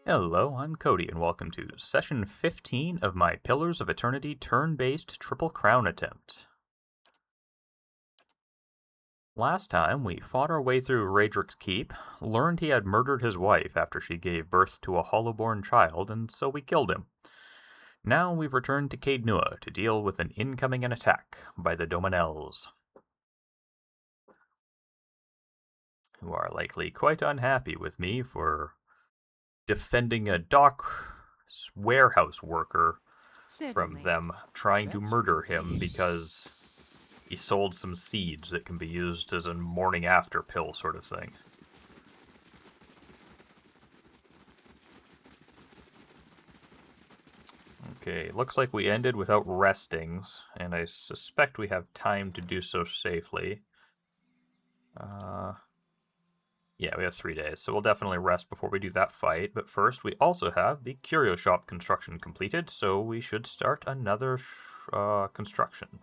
Hello, I'm Cody, and welcome to Session 15 of my Pillars of Eternity turn-based Triple Crown attempt. Last time, we fought our way through Raedric's Keep, learned he had murdered his wife after she gave birth to a hollow-born child, and so we killed him. Now we've returned to Caed Nua to deal with an incoming attack by the Doemenels, who are likely quite unhappy with me for defending a warehouse worker from them trying to murder him because he sold some seeds that can be used as a morning after pill sort of thing. Okay, looks like we ended without restings, and I suspect we have time to do so safely. Yeah, we have 3 days, so we'll definitely rest before we do that fight. But first, we also have the curio shop construction completed, so we should start another construction. I'm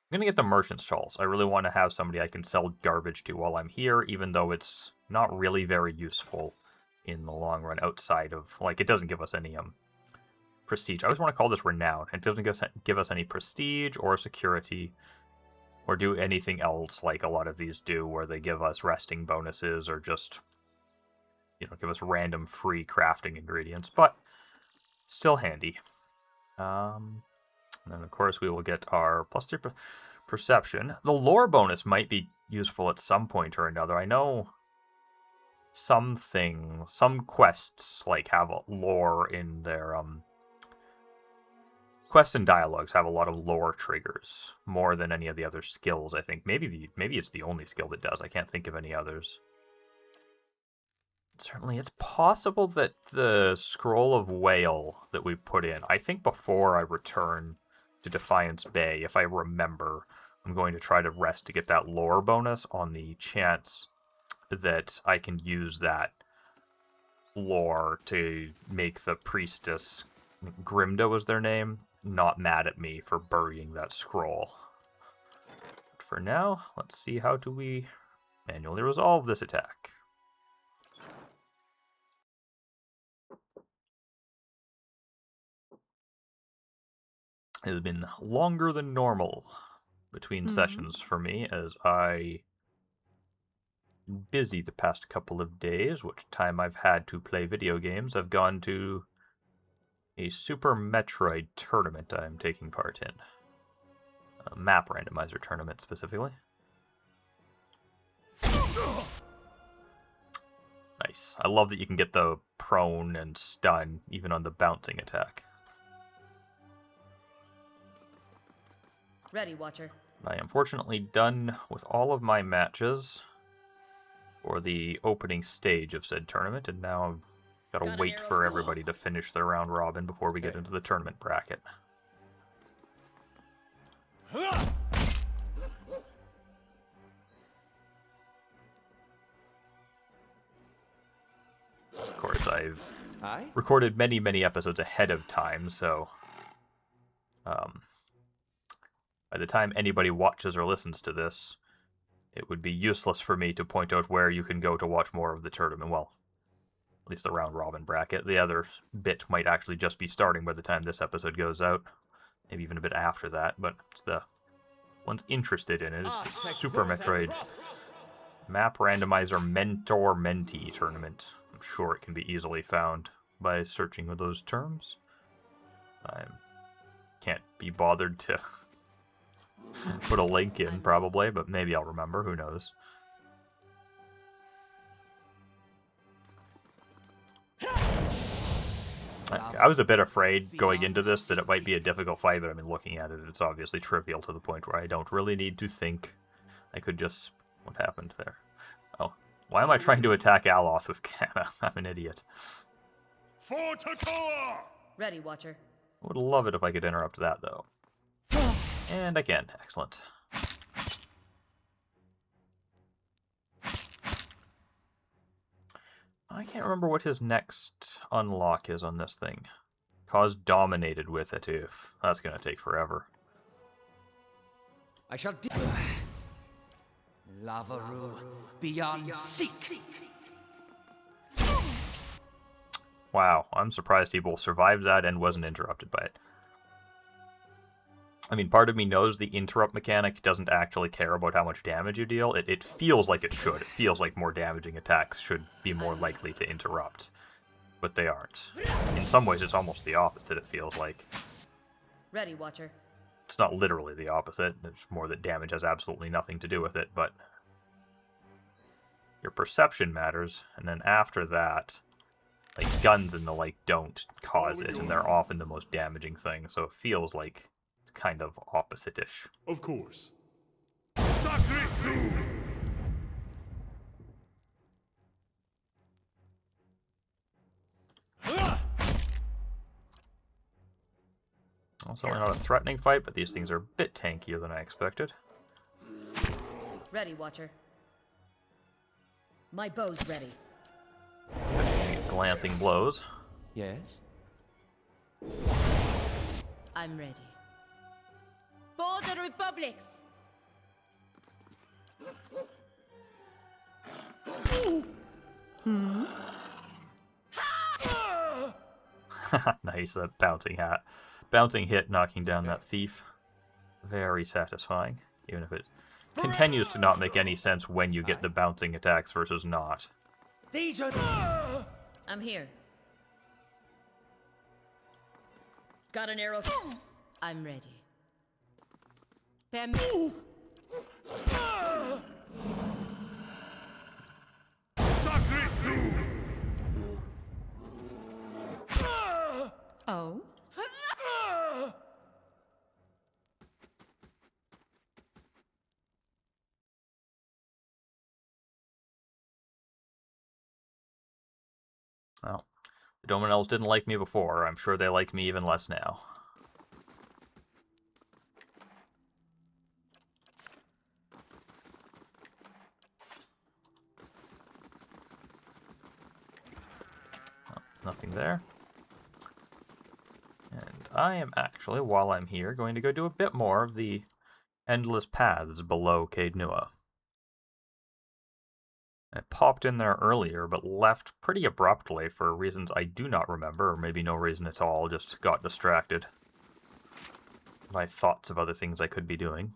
going to get the merchant stalls. I really want to have somebody I can sell garbage to while I'm here, even though it's not really very useful in the long run outside of, like, it doesn't give us any prestige. I always want to call this renown. It doesn't give us any prestige or security, or do anything else like a lot of these do, where they give us resting bonuses or just, give us random free crafting ingredients, but still handy. And then, of course, we will get our +3 perception. The lore bonus might be useful at some point or another. I know some quests, like, have a lore in their, quests and dialogues have a lot of lore triggers, more than any of the other skills, I think. Maybe it's the only skill that does. I can't think of any others. Certainly, it's possible that the Scroll of Whale that we put in, I think before I return to Defiance Bay, if I remember, I'm going to try to rest to get that lore bonus on the chance that I can use that lore to make the priestess, Grimda was their name, not mad at me for burying that scroll. But for now, let's see how do we manually resolve this attack. It has been longer than normal between sessions for me, as I been busy the past couple of days, which time I've had to play video games. I've gone to a Super Metroid tournament I'm taking part in. A map randomizer tournament, specifically. Nice. I love that you can get the prone and stun, even on the bouncing attack. Ready, Watcher. I am fortunately done with all of my matches for the opening stage of said tournament, and now I've got to wait for everybody to finish their round robin before we get into the tournament bracket. Of course, I've recorded many episodes ahead of time, so by the time anybody watches or listens to this, it would be useless for me to point out where you can go to watch more of the tournament. Well, at least the round robin bracket. The other bit might actually just be starting by the time this episode goes out. Maybe even a bit after that, but it's the ones interested in it. It's the Super Metroid Map Randomizer Mentor-Mentee tournament. I'm sure it can be easily found by searching with those terms. I can't be bothered to put a link in, probably, but maybe I'll remember. Who knows? I was a bit afraid going into this that it might be a difficult fight, but I mean, looking at it, it's obviously trivial to the point where I don't really need to think. I could just... What happened there? Oh, why am I trying to attack Aloth with Canna? I'm an idiot. Ready, Watcher. I would love it if I could interrupt that, though. And I can. Excellent. I can't remember what his next unlock is on this thing. Cause dominated with it, if that's going to take forever. I shall Lavaru beyond seek. Wow, I'm surprised he both survived that and wasn't interrupted by it. I mean, part of me knows the interrupt mechanic doesn't actually care about how much damage you deal. It feels like it should. It feels like more damaging attacks should be more likely to interrupt. But they aren't. In some ways, it's almost the opposite, it feels like. Ready, Watcher. It's not literally the opposite. It's more that damage has absolutely nothing to do with it, but your perception matters, and then after that, like, guns and the like don't cause it, and they're often the most damaging thing, so it feels like it's kind of opposite-ish. Of course. Sacre Blue! Also, not a threatening fight, but these things are a bit tankier than I expected. Ready, Watcher. My bow's ready. Glancing blows. Yes? I'm ready. Border Republics! Nice, that bouncing hit knocking down that thief. Very satisfying, even if it continues to not make any sense when you get the bouncing attacks versus not. These are... I'm here. Got an arrow. I'm ready. Sacre Blue! Oh? Well, the Doemenels didn't like me before. I'm sure they like me even less now. Oh, nothing there. And I am actually, while I'm here, going to go do a bit more of the endless paths below Caed Nua. I popped in there earlier, but left pretty abruptly for reasons I do not remember, or maybe no reason at all, just got distracted by thoughts of other things I could be doing.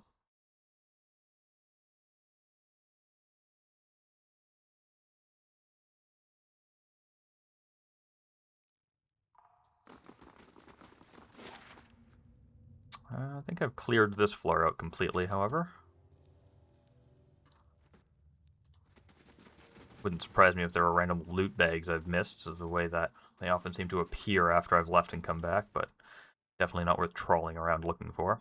I think I've cleared this floor out completely, however. Wouldn't surprise me if there were random loot bags I've missed, so the way that they often seem to appear after I've left and come back, but definitely not worth trawling around looking for.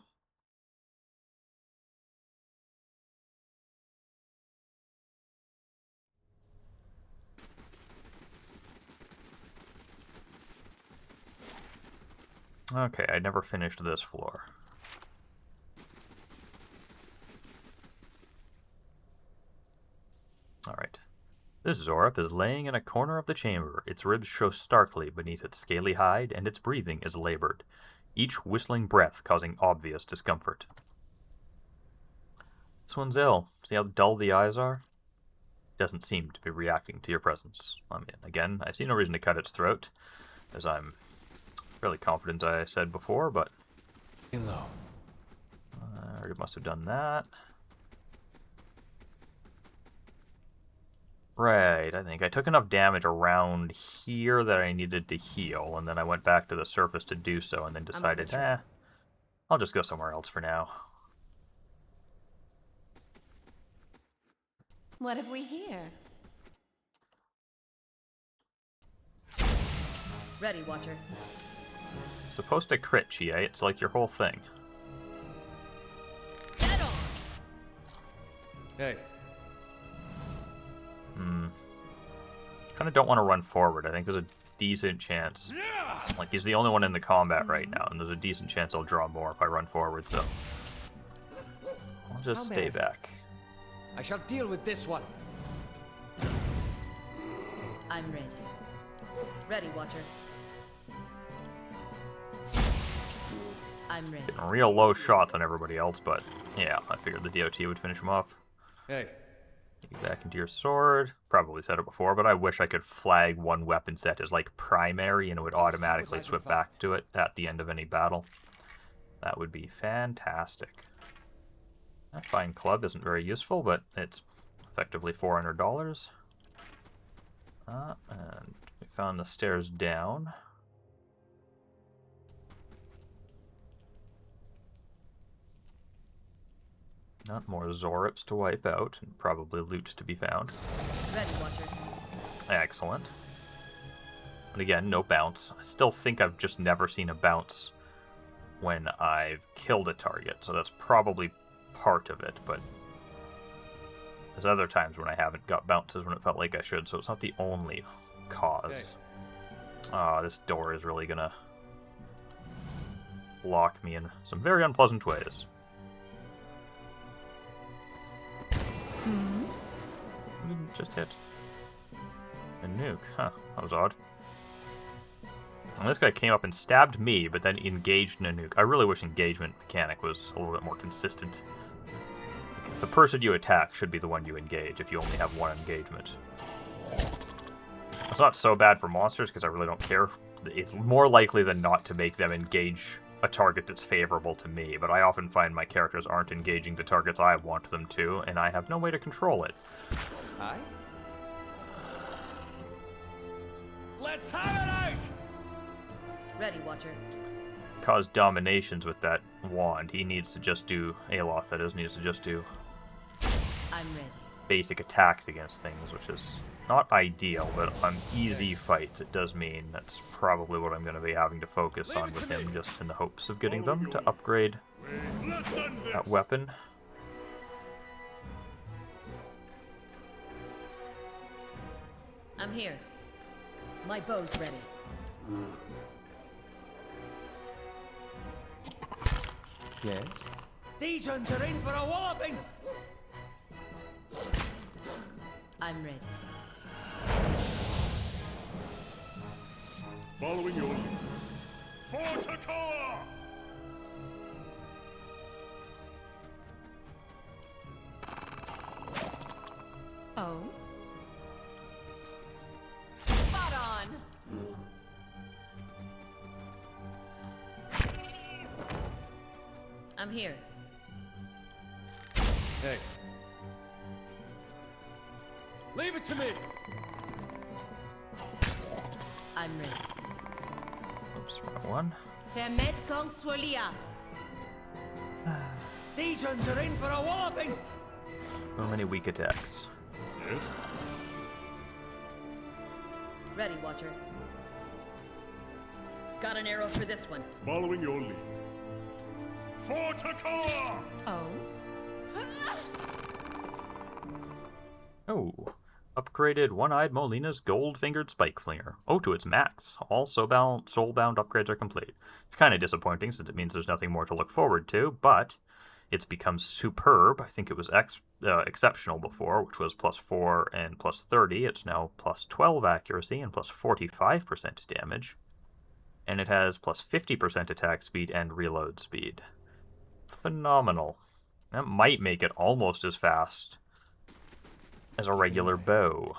Okay, I never finished this floor. Alright. This Zorup is laying in a corner of the chamber. Its ribs show starkly beneath its scaly hide, and its breathing is labored, each whistling breath causing obvious discomfort. This one's ill. See how dull the eyes are? It doesn't seem to be reacting to your presence. I mean, again, I see no reason to cut its throat, as I'm fairly confident I said before, but... In low. I already must have done that. Right, I think I took enough damage around here that I needed to heal, and then I went back to the surface to do so, and then decided, I'll just go somewhere else for now. What have we here? Ready, Watcher. Supposed to crit, Chie. It's like your whole thing. Dead on! Hey. Kind of don't want to run forward. I think there's a decent chance. Like, he's the only one in the combat right now, and there's a decent chance I'll draw more if I run forward, so... I'll just stay back. I shall deal with this one. I'm ready. Ready, Watcher. I'm ready. Getting real low shots on everybody else, but yeah, I figured the DOT would finish him off. Hey. Get you back into your sword. Probably said it before, but I wish I could flag one weapon set as like primary and it would automatically switch back to it at the end of any battle. That would be fantastic. That fine club isn't very useful, but it's effectively $400. And we found the stairs down. Not more Zorips to wipe out, and probably loot to be found. Ready, Watcher. Excellent. And again, no bounce. I still think I've just never seen a bounce when I've killed a target, so that's probably part of it, but there's other times when I haven't got bounces when it felt like I should, so it's not the only cause. This door is really gonna block me in some very unpleasant ways. Just hit a nuke. Huh, that was odd. And this guy came up and stabbed me, but then engaged in a nuke. I really wish engagement mechanic was a little bit more consistent. The person you attack should be the one you engage if you only have one engagement. It's not so bad for monsters because I really don't care. It's more likely than not to make them engage a target that's favorable to me, but I often find my characters aren't engaging the targets I want them to, and I have no way to control it. Hi. Let's have it out! Ready, Watcher. Cause dominations with that wand. He needs to just do, Aloth that is, needs to just do I'm ready. basic attacks against things, which is not ideal, but on easy fights it does mean that's probably what I'm going to be having to focus on with him, just in the hopes of getting them to upgrade that weapon. I'm here. My bow's ready. Yes? These ones are in for a walloping! I'm ready. Following your lead. For Takoa! Oh? Spot on! I'm here. Hey. Leave it to me! I'm ready. Oops, wrong one. Permet kong swolias. These ones are in for a walloping! So many weak attacks. Yes? Ready, Watcher. Got an arrow for this one. Following your lead. For Takoa! Oh? Oh. Upgraded One-Eyed Molina's Gold-Fingered Spike Flinger. Oh, to its max. All soulbound upgrades are complete. It's kind of disappointing since it means there's nothing more to look forward to, but it's become superb. I think it was exceptional before, which was +4 and +30. It's now +12 accuracy and +45% damage. And it has +50% attack speed and reload speed. Phenomenal. That might make it almost as fast as a regular bow.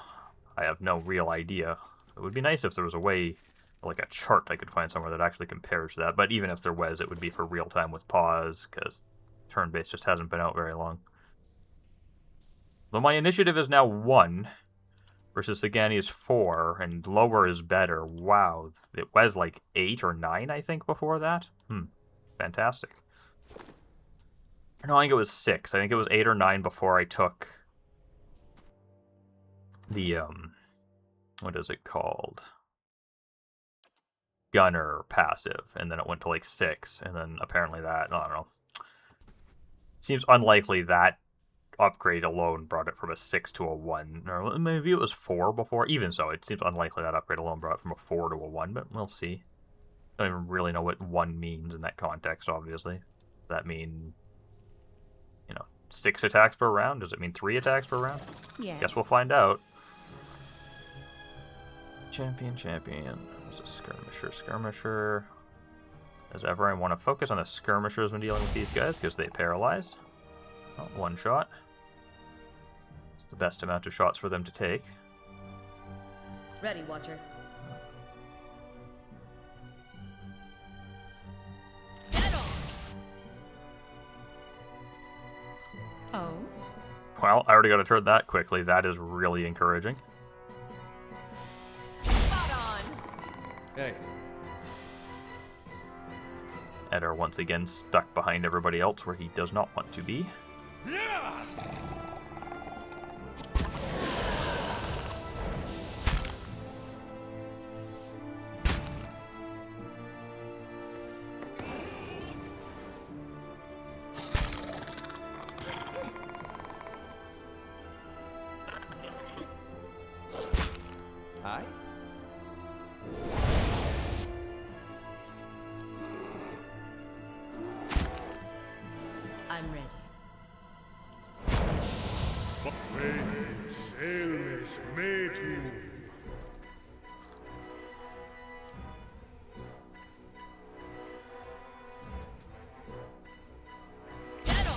I have no real idea. It would be nice if there was a way, like a chart I could find somewhere that actually compares to that, but even if there was, it would be for real time with pause, because turn-based just hasn't been out very long. Though my initiative is now 1, versus Sagani's 4, and lower is better. Wow, it was like 8 or 9, I think, before that? Fantastic. No, I think it was 6. I think it was 8 or 9 before I took the, what is it called? Gunner passive, and then it went to like 6, and then apparently that, I don't know. Seems unlikely that upgrade alone brought it from a 6 to a 1. Or maybe it was 4 before. Even so, it seems unlikely that upgrade alone brought it from a 4 to a 1, but we'll see. I don't even really know what 1 means in that context, obviously. Does that mean, 6 attacks per round? Does it mean 3 attacks per round? Yeah. Guess we'll find out. Champion. There's a skirmisher. As ever, I want to focus on the skirmishers when dealing with these guys, because they paralyze. Oh, one shot. the best amount of shots for them to take. Ready, Watcher. Dead on. Oh. Well, I already got to turn that quickly. That is really encouraging. Spot on. Hey. Eder once again stuck behind everybody else where he does not want to be. Aye. I'm ready. Rey, Selmes, Metu. Dead on.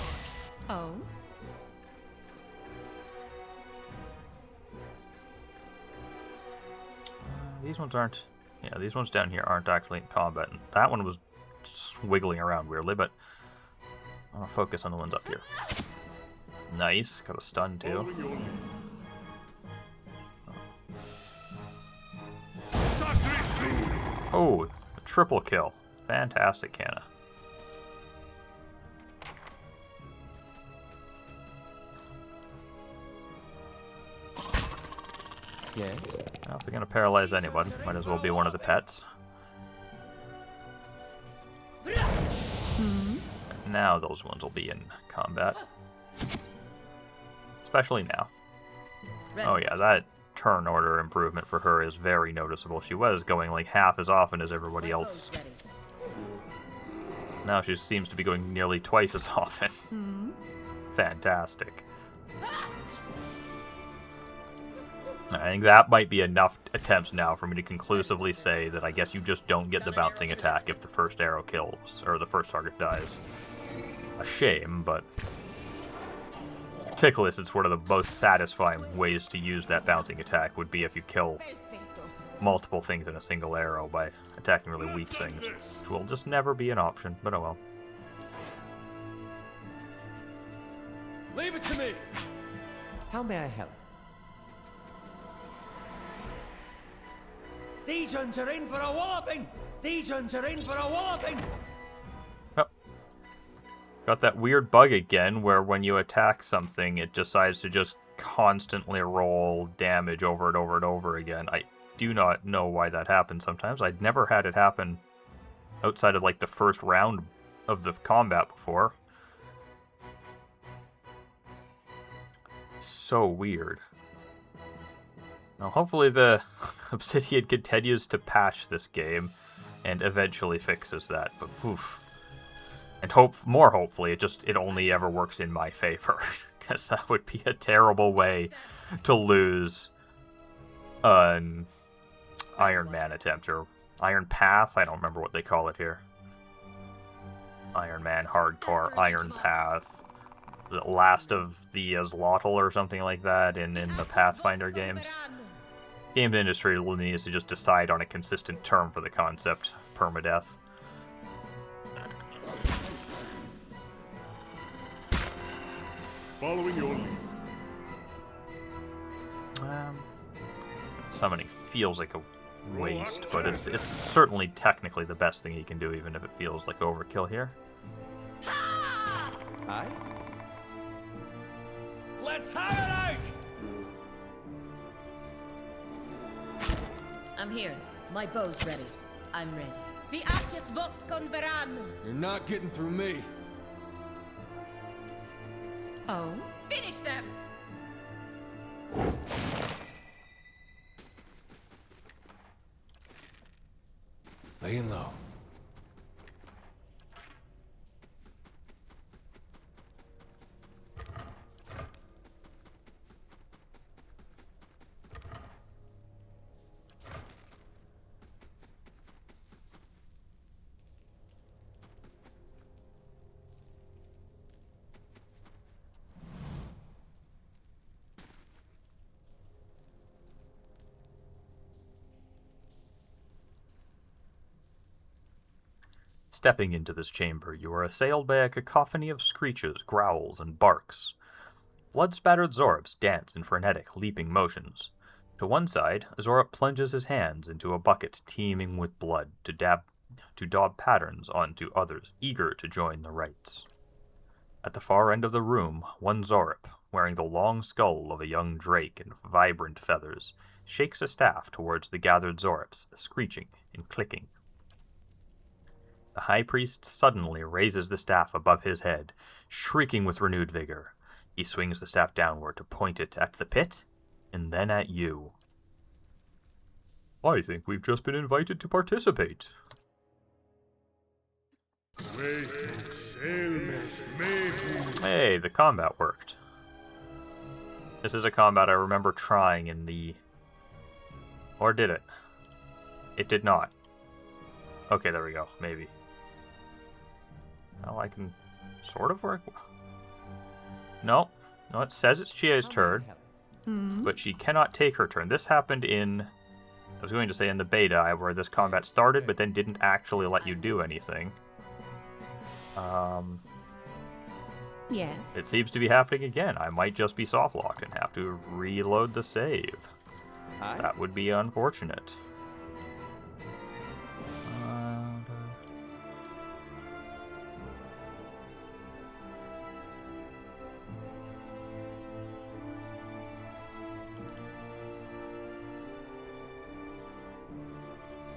Oh. These ones aren't... Yeah, these ones down here aren't actually in combat. And that one was just wiggling around weirdly, but I'll focus on the ones up here. Nice. Got a stun too. Following your lead. Sacred. Oh, a triple kill. Fantastic, Canna. Yes. Well, if they're going to paralyze anyone, might as well be one of the pets. Now those ones will be in combat. Especially now. Ready. Oh yeah, that turn order improvement for her is very noticeable. She was going like half as often as everybody My else. bow's ready. Now she seems to be going nearly twice as often. Fantastic. I think that might be enough attempts now for me to conclusively say that I guess you just don't get the bouncing attack if the first arrow kills, or the first target dies. A shame, but Ticklish, it's one of the most satisfying ways to use that bouncing attack would be if you kill multiple things in a single arrow by attacking really weak things, which will just never be an option, but oh well. Leave it to me. How may I help? These ones are in for a walloping. These ones are in for a walloping. Oh. Got that weird bug again where when you attack something, it decides to just constantly roll damage over and over and over again. I do not know why that happens sometimes. I'd never had it happen outside of like the first round of the combat before. So weird. Now hopefully the Obsidian continues to patch this game and eventually fixes that, but oof. And more hopefully, it only ever works in my favor, because that would be a terrible way to lose an Iron Man attempt, or Iron Path, I don't remember what they call it here. Iron Man Hardcore, Iron Path, the Last of the Azlotl or something like that in the Pathfinder games. Games industry needs to just decide on a consistent term for the concept, permadeath. Following your lead. Summoning feels like a waste, but it's certainly technically the best thing he can do, even if it feels like overkill here. Aye. Let's have it out! I'm here. My bow's ready. I'm ready. The Arches Vox Converan. You're not getting through me. Oh? Finish them! Laying low. Stepping into this chamber, you are assailed by a cacophony of screeches, growls, and barks. Blood-spattered Zorbs dance in frenetic, leaping motions. To one side, Zorb plunges his hands into a bucket teeming with blood to daub patterns onto others eager to join the rites. At the far end of the room, one Zorb, wearing the long skull of a young drake and vibrant feathers, shakes a staff towards the gathered Zorbs, screeching and clicking. The high priest suddenly raises the staff above his head, shrieking with renewed vigor. He swings the staff downward to point it at the pit, and then at you. I think we've just been invited to participate. Hey, the combat worked. This is a combat I remember trying in the... Or did it? It did not. Okay, there we go. Maybe. Well, I can sort of work. No. No, it says it's Chie's turn. But she cannot take her turn. This happened in... I was going to say in the beta, where this combat started, but then didn't actually let you do anything. Yes. It seems to be happening again. I might just be soft-locked and have to reload the save. That would be unfortunate.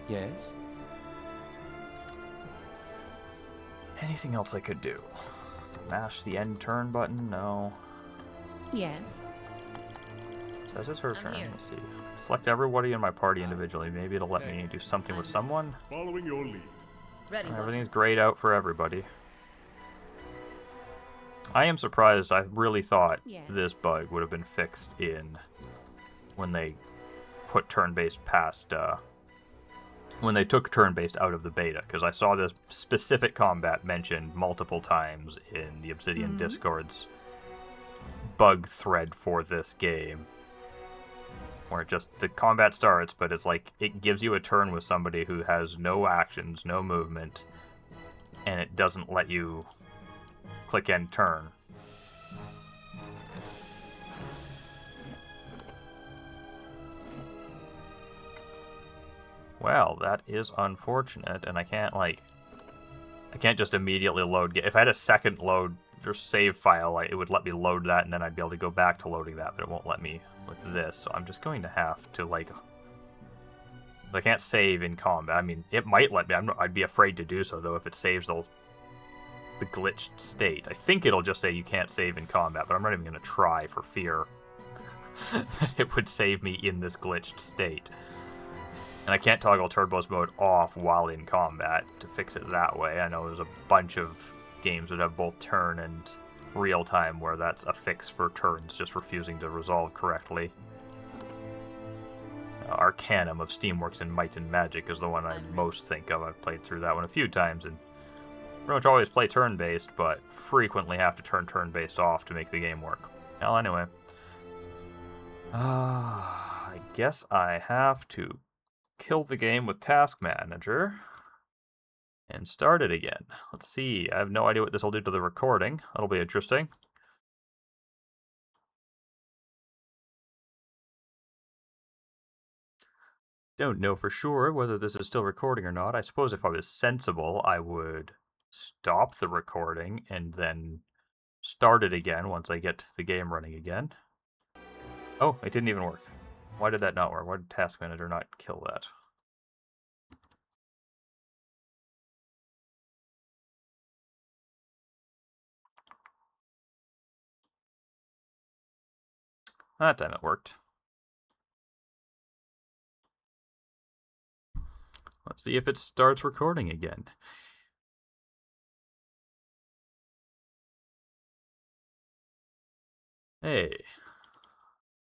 Yes? Anything else I could do? Mash the end turn button? No. Yes. Says it's her turn. here. Let's see. Select everybody in my party individually. Maybe it'll let me do something with someone. Following your lead. Ready. Everything's grayed out for everybody. I am surprised. I really thought this bug would have been fixed in when they put turn-based past, when they took turn-based out of the beta, because I saw this specific combat mentioned multiple times in the Obsidian Discord's bug thread for this game, where it just, the combat starts, but it's like, it gives you a turn with somebody who has no actions, no movement, and it doesn't let you click end turn. Well, that is unfortunate, and I can't, like, I can't just immediately load. If I had a second load or save file, like, it would let me load that, and then I'd be able to go back to loading that, but it won't let me with this, so I'm just going to have to, like, I can't save in combat. I mean, it might let me. I'd be afraid to do so, though, if it saves the glitched state. I think it'll just say you can't save in combat, but I'm not even going to try for fear that it would save me in this glitched state. And I can't toggle turbos mode off while in combat to fix it that way. I know there's a bunch of games that have both turn and real-time where that's a fix for turns just refusing to resolve correctly. Arcanum of Steamworks and Might and Magic is the one I most think of. I've played through that one a few times and pretty much always play turn-based, but frequently have to turn turn-based off to make the game work. Well, anyway. I guess I have to kill the game with Task Manager and start it again. Let's see. I have no idea what this will do to the recording. That'll be interesting. Don't know for sure whether this is still recording or not. I suppose if I was sensible, I would stop the recording and then start it again once I get the game running again. Oh, it didn't even work. Why did that not work? Why did Task Manager not kill that? That time it worked. Let's see if it starts recording again. Hey.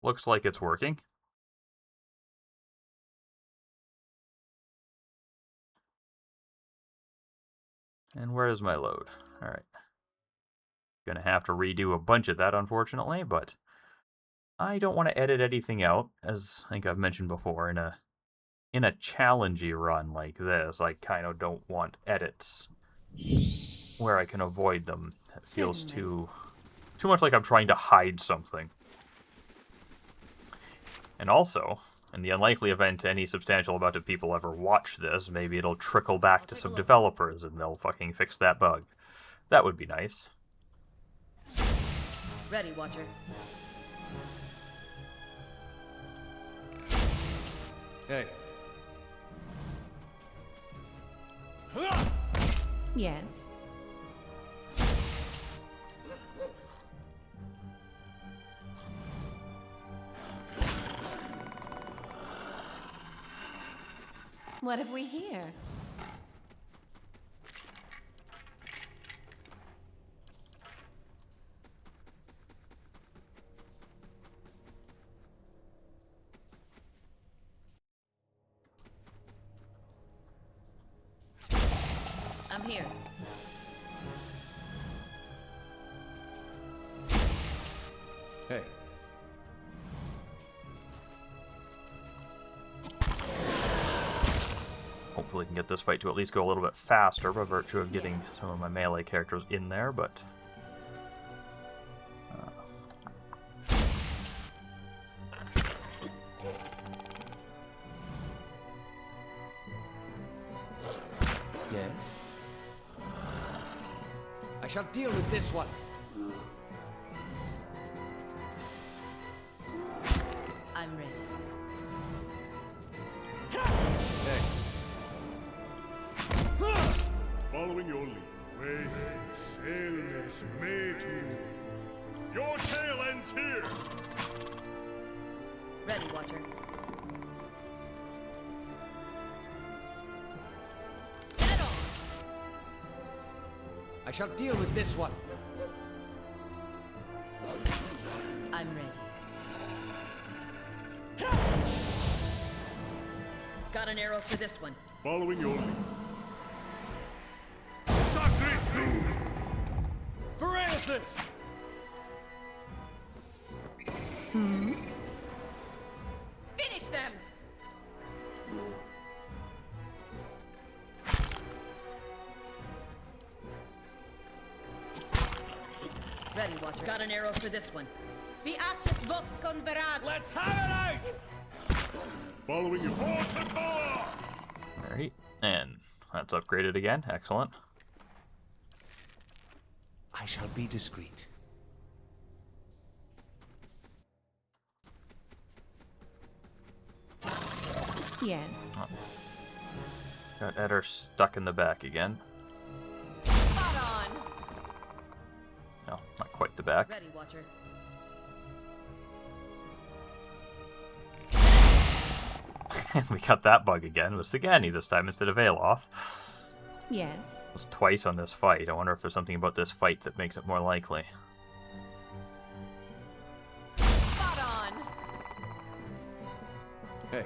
Looks like it's working. And where is my load? Alright. Gonna have to redo a bunch of that, unfortunately, but I don't want to edit anything out, as I think I've mentioned before. In a challengey run like this, I kind of don't want edits where I can avoid them. It feels Certainly. too much like I'm trying to hide something. And also, in the unlikely event any substantial amount of people ever watch this, maybe it'll trickle back to some developers and they'll fucking fix that bug. That would be nice. Ready, Watcher. Hey. Yes. What have we here? I'm here. Hey. Hopefully we can get this fight to at least go a little bit faster by virtue of getting some of my melee characters in there, but... Yes. I shall deal with this one. I'm ready. Hey. Following your lead. Way sailors may to. Your tale ends here. Ready, Watcher. Get on! I shall deal with this one. I'm ready. Got an arrow for this one. Following your lead. Sacred Nua! Paralysis! Finish them! Ready, Watcher. Got an arrow for this one. The Archus Vox Converad. Let's have it out! Following your Forticore! Alright, and that's upgraded again. Excellent. I shall be discreet. Yes. Got Eder stuck in the back again. Spot on. No, not quite the back. Ready, Watcher. And we got that bug again with Sagani this time instead of Aloth. Yes. It was twice on this fight. I wonder if there's something about this fight that makes it more likely. Spot on. Hey.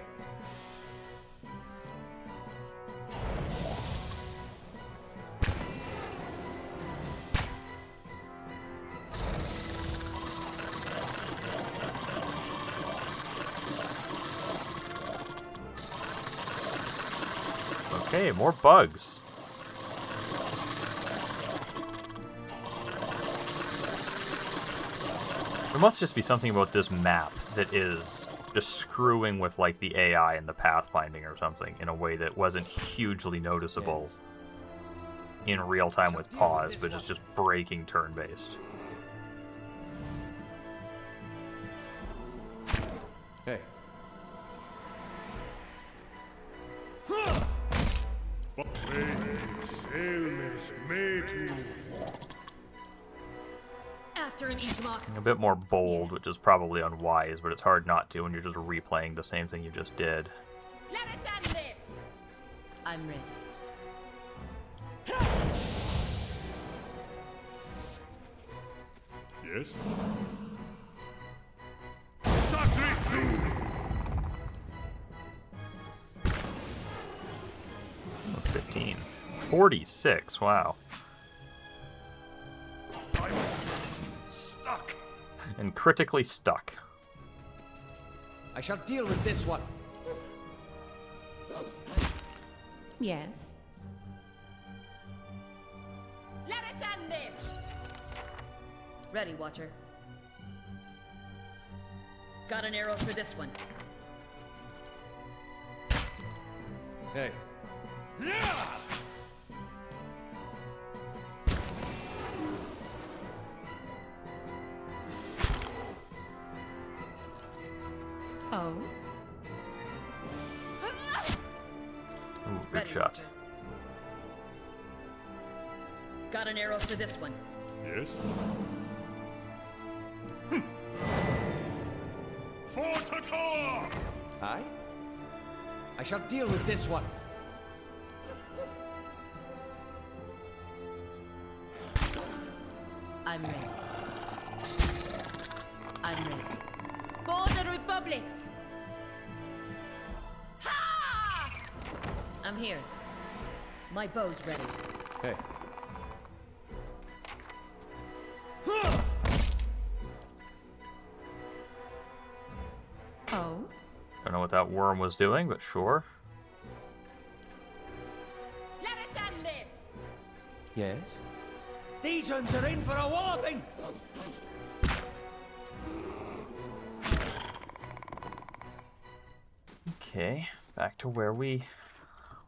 Okay, more bugs. There must just be something about this map that is just screwing with like the AI and the pathfinding or something in a way that wasn't hugely noticeable Yes. in real time with pause, but it's just breaking turn-based. Hey. Way sailors may to. After an Ishmak. A bit more bold, which is probably unwise, but it's hard not to when you're just replaying the same thing you just did. Let us end this. I'm ready. Yes? Sacred Nua! 15. 46, wow. I'm stuck. And critically stuck. I shall deal with this one. Yes. this! Ready, Watcher. Got an arrow for this one. Hey. Oh. Ooh, good Ready, shot. Watcher. Got an arrow for this one. Yes? For Takoa! Aye? I shall deal with this one. I'm ready. I'm ready. For the Republics! Ha! I'm here. My bow's ready. Hey. Oh? Don't know what that worm was doing, but sure. Let us end this! Yes? These ones are in for a walloping! Okay, back to where we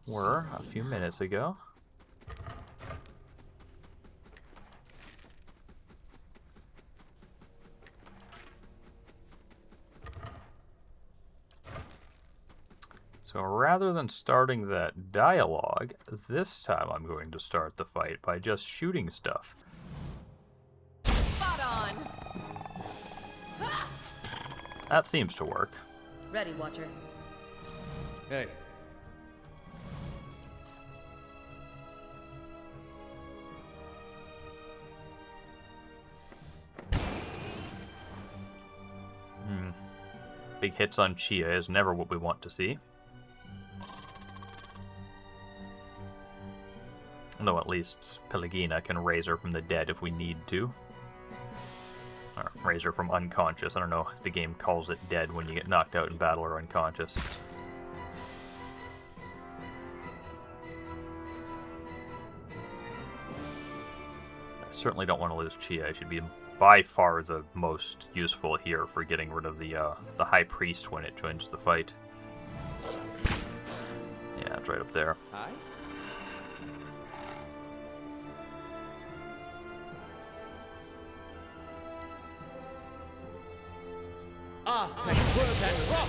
were a few minutes ago. So rather than starting that dialogue, this time I'm going to start the fight by just shooting stuff. Spot on! That seems to work. Ready, Watcher. Hey. Big hits on Chie is never what we want to see. Though at least Pelagina can raise her from the dead if we need to. Or raise her from unconscious. I don't know if the game calls it dead when you get knocked out in battle or unconscious. I certainly don't want to lose Chie. She'd be by far the most useful here for getting rid of the High Priest when it joins the fight. Yeah, it's right up there. Aye? Ah, thank word and rock!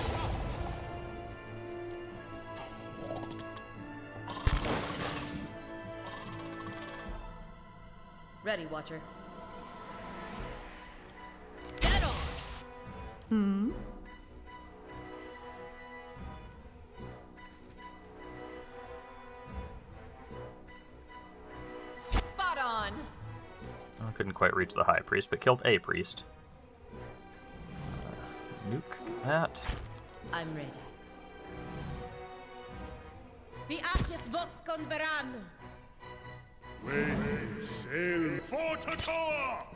Ready, Watcher. Get on! Hmm? Spot on! I couldn't quite reach the High Priest, but killed a priest. Nuke that. I'm ready. The Arches Vox Converan! We sail for Takoa!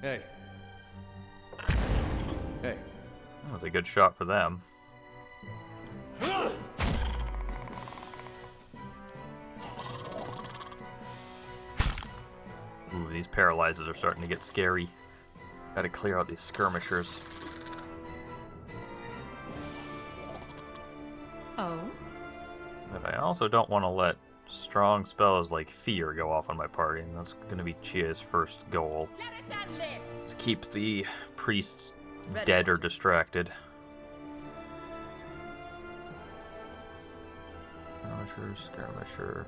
Hey. Hey. That was a good shot for them. Ooh, these paralyzers are starting to get scary. Gotta clear out these skirmishers. Oh? But I also don't want to let strong spells like Fear go off on my party, and that's gonna be Chie's first goal. Let us end this! To keep the priests Ready. dead or distracted. Skirmisher.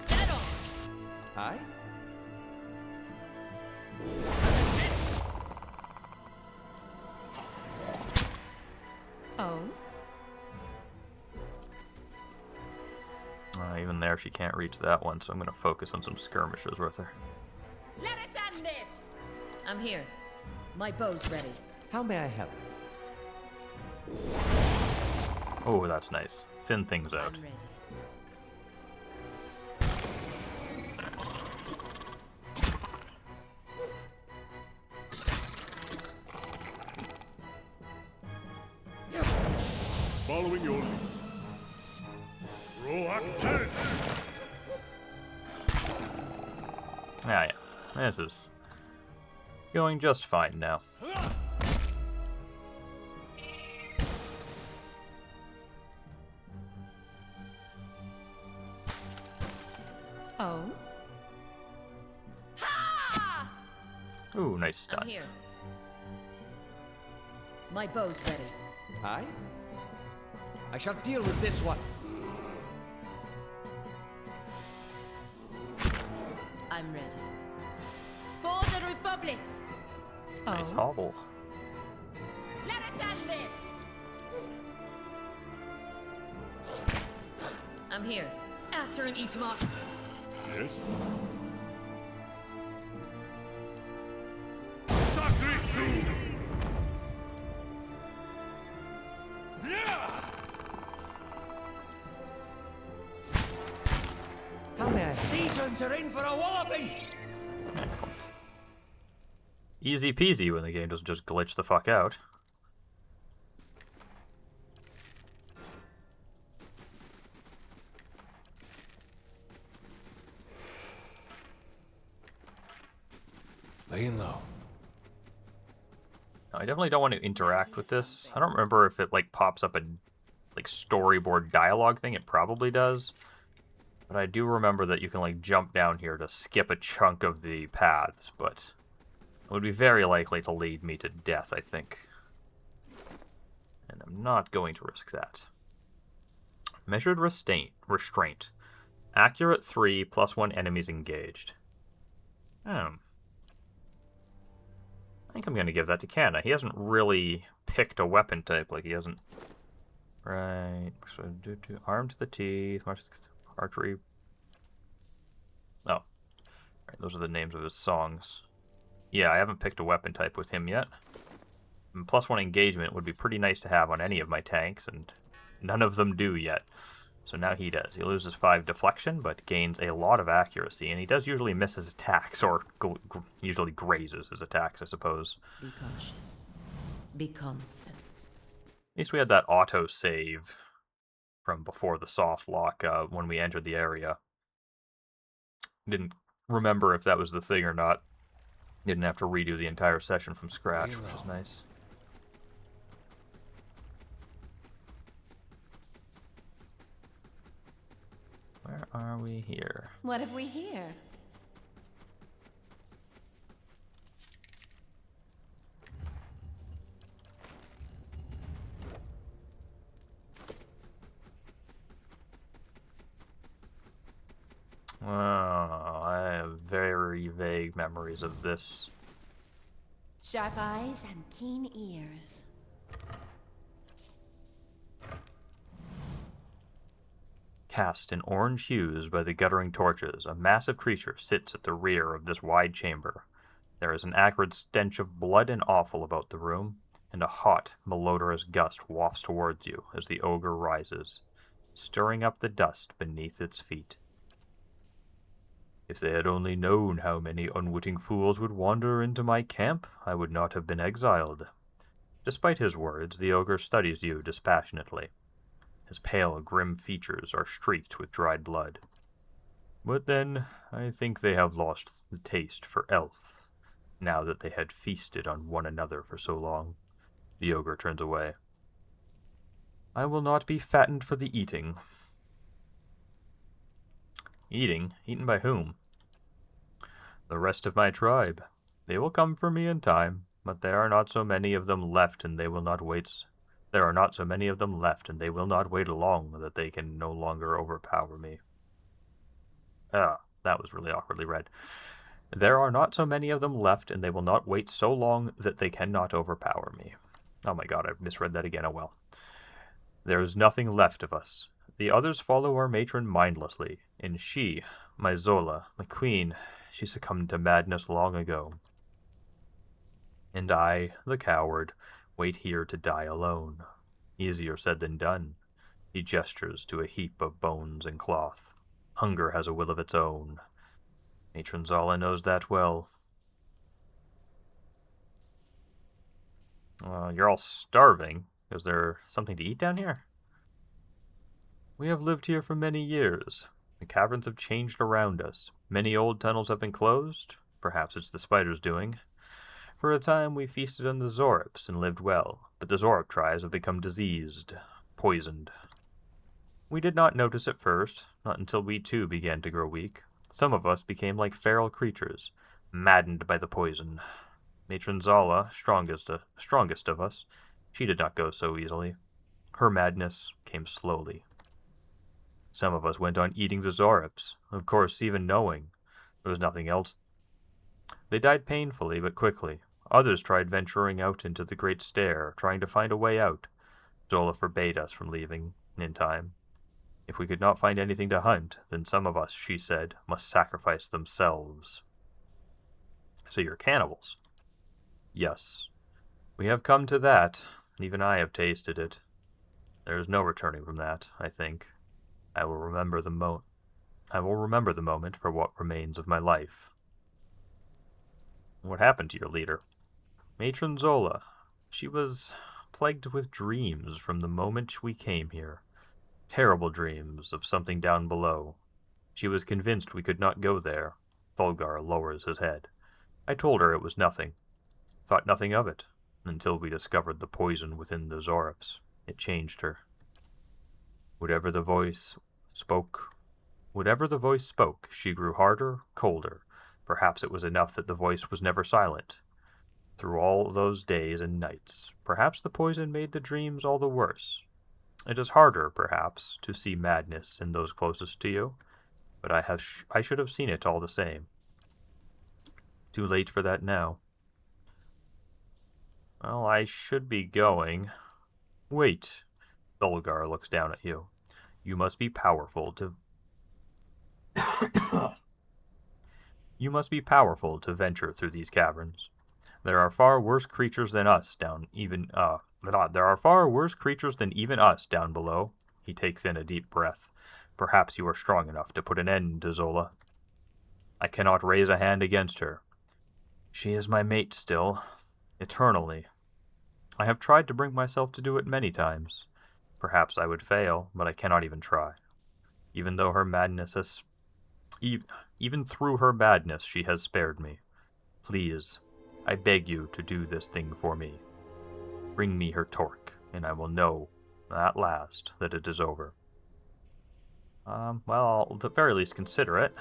Get on! Aye? Oh? Even there, she can't reach that one, so I'm going to focus on some skirmishers with her. Let I'm here. My bow's ready. How may I help? Oh, that's nice. Thin things out. I'm ready. Following your lead. Roak 10! Ah, yeah. This is going just fine now. Oh? Ooh, nice stun. I'm here. My bow's ready. Aye? I shall deal with this one. I'm ready. For the Republics! Nice hobble. Let us end this! I'm here. After him, eat him up. Yes? Sacrifice! How may I? These ones are in for a walloping! Excellent. Easy peasy when the game doesn't just glitch the fuck out. Laying low. I definitely don't want to interact with this. I don't remember if it like pops up a like storyboard dialogue thing. It probably does. But I do remember that you can like jump down here to skip a chunk of the paths, but it would be very likely to lead me to death, I think. And I'm not going to risk that. Measured restraint. Accurate 3 +1 enemies engaged. I think I'm going to give that to Canna. He hasn't really picked a weapon type. Like, he hasn't... Right. So, arm to the teeth. Archery. Oh. Right, those are the names of his songs. Yeah, I haven't picked a weapon type with him yet. And +1 engagement would be pretty nice to have on any of my tanks, and none of them do yet. So now he does. He loses 5 deflection, but gains a lot of accuracy, and he does usually miss his attacks, or usually grazes his attacks, I suppose. Be cautious. Be constant. At least we had that auto-save from before the soft lock when we entered the area. Didn't remember if that was the thing or not. Didn't have to redo the entire session from scratch, which is nice. Where are we here? What have we here? Oh, I have very vague memories of this. Sharp eyes and keen ears. Cast in orange hues by the guttering torches, a massive creature sits at the rear of this wide chamber. There is an acrid stench of blood and offal about the room, and a hot, malodorous gust wafts towards you as the ogre rises, stirring up the dust beneath its feet. If they had only known how many unwitting fools would wander into my camp, I would not have been exiled. Despite his words, the ogre studies you dispassionately. His pale, grim features are streaked with dried blood. But then, I think they have lost the taste for elf, now that they had feasted on one another for so long. The ogre turns away. I will not be fattened for the eating. Eating? Eaten by whom? The rest of my tribe. They will come for me in time, but there are not so many of them left, and they will not wait. There are not so many of them left, and they will not wait long that they can no longer overpower me. Ah, that was really awkwardly read. There are not so many of them left, and they will not wait so long that they cannot overpower me. Oh my god, I've misread that again, oh well. There is nothing left of us. The others follow our matron mindlessly, and she, my Zola, my queen, she succumbed to madness long ago. And I, the coward, wait here to die alone. Easier said than done. He gestures to a heap of bones and cloth. Hunger has a will of its own. Matron Zala knows that well. You're all starving. Is there something to eat down here? We have lived here for many years. The caverns have changed around us. Many old tunnels have been closed. Perhaps it's the spiders' doing. For a time we feasted on the Zorips and lived well, but the Zorip tribes have become diseased, poisoned. We did not notice at first, not until we too began to grow weak. Some of us became like feral creatures, maddened by the poison. Matron Zala, strongest of us, she did not go so easily. Her madness came slowly. Some of us went on eating the Zorips, of course even knowing there was nothing else. They died painfully but quickly. Others tried venturing out into the Great Stair, trying to find a way out. Zola forbade us from leaving, in time. If we could not find anything to hunt, then some of us, she said, must sacrifice themselves. So you're cannibals? Yes. We have come to that. Even I have tasted it. There is no returning from that, I think. I will remember the moment for what remains of my life. What happened to your leader? Matron Zola. She was plagued with dreams from the moment we came here. Terrible dreams of something down below. She was convinced we could not go there. Fulgar lowers his head. I told her it was nothing. Thought nothing of it, until we discovered the poison within the Zorips. It changed her. Whatever the voice spoke, she grew harder, colder. Perhaps it was enough that the voice was never silent. Through all those days and nights, perhaps the poison made the dreams all the worse. It is harder, perhaps, to see madness in those closest to you, but I should have seen it all the same. Too late for that now. Well, I should be going. Wait. Fulgar looks down at you. You must be powerful to venture through these caverns. There are far worse creatures than us down even us down below. He takes in a deep breath. Perhaps you are strong enough to put an end to Zola. I cannot raise a hand against her. She is my mate still, eternally. I have tried to bring myself to do it many times. Perhaps I would fail, but I cannot even try. Even through her madness, she has spared me. Please, I beg you to do this thing for me. Bring me her torque, and I will know, at last, that it is over. Well, I'll at the very least consider it.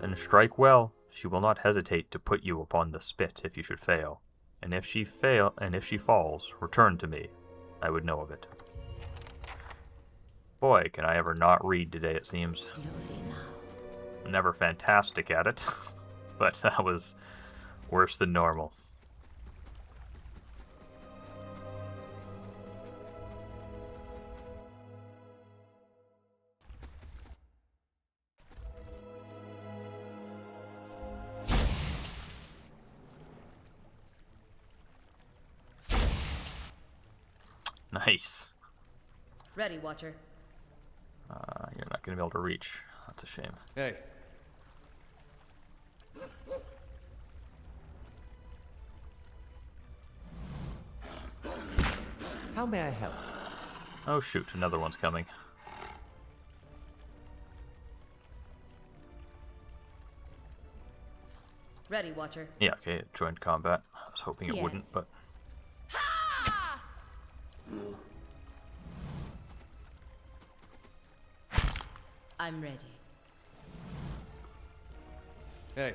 Then strike well. She will not hesitate to put you upon the spit if you should fail. And if she falls, return to me. I would know of it. Boy, can I ever not read today, it seems. Never fantastic at it, but that was worse than normal. Nice. Ready, Watcher. You're not going to be able to reach. That's a shame. Hey. How may I help? Oh shoot, another one's coming. Ready, Watcher. Yeah, okay, it joined combat. I was hoping it wouldn't, but... I'm ready. Hey.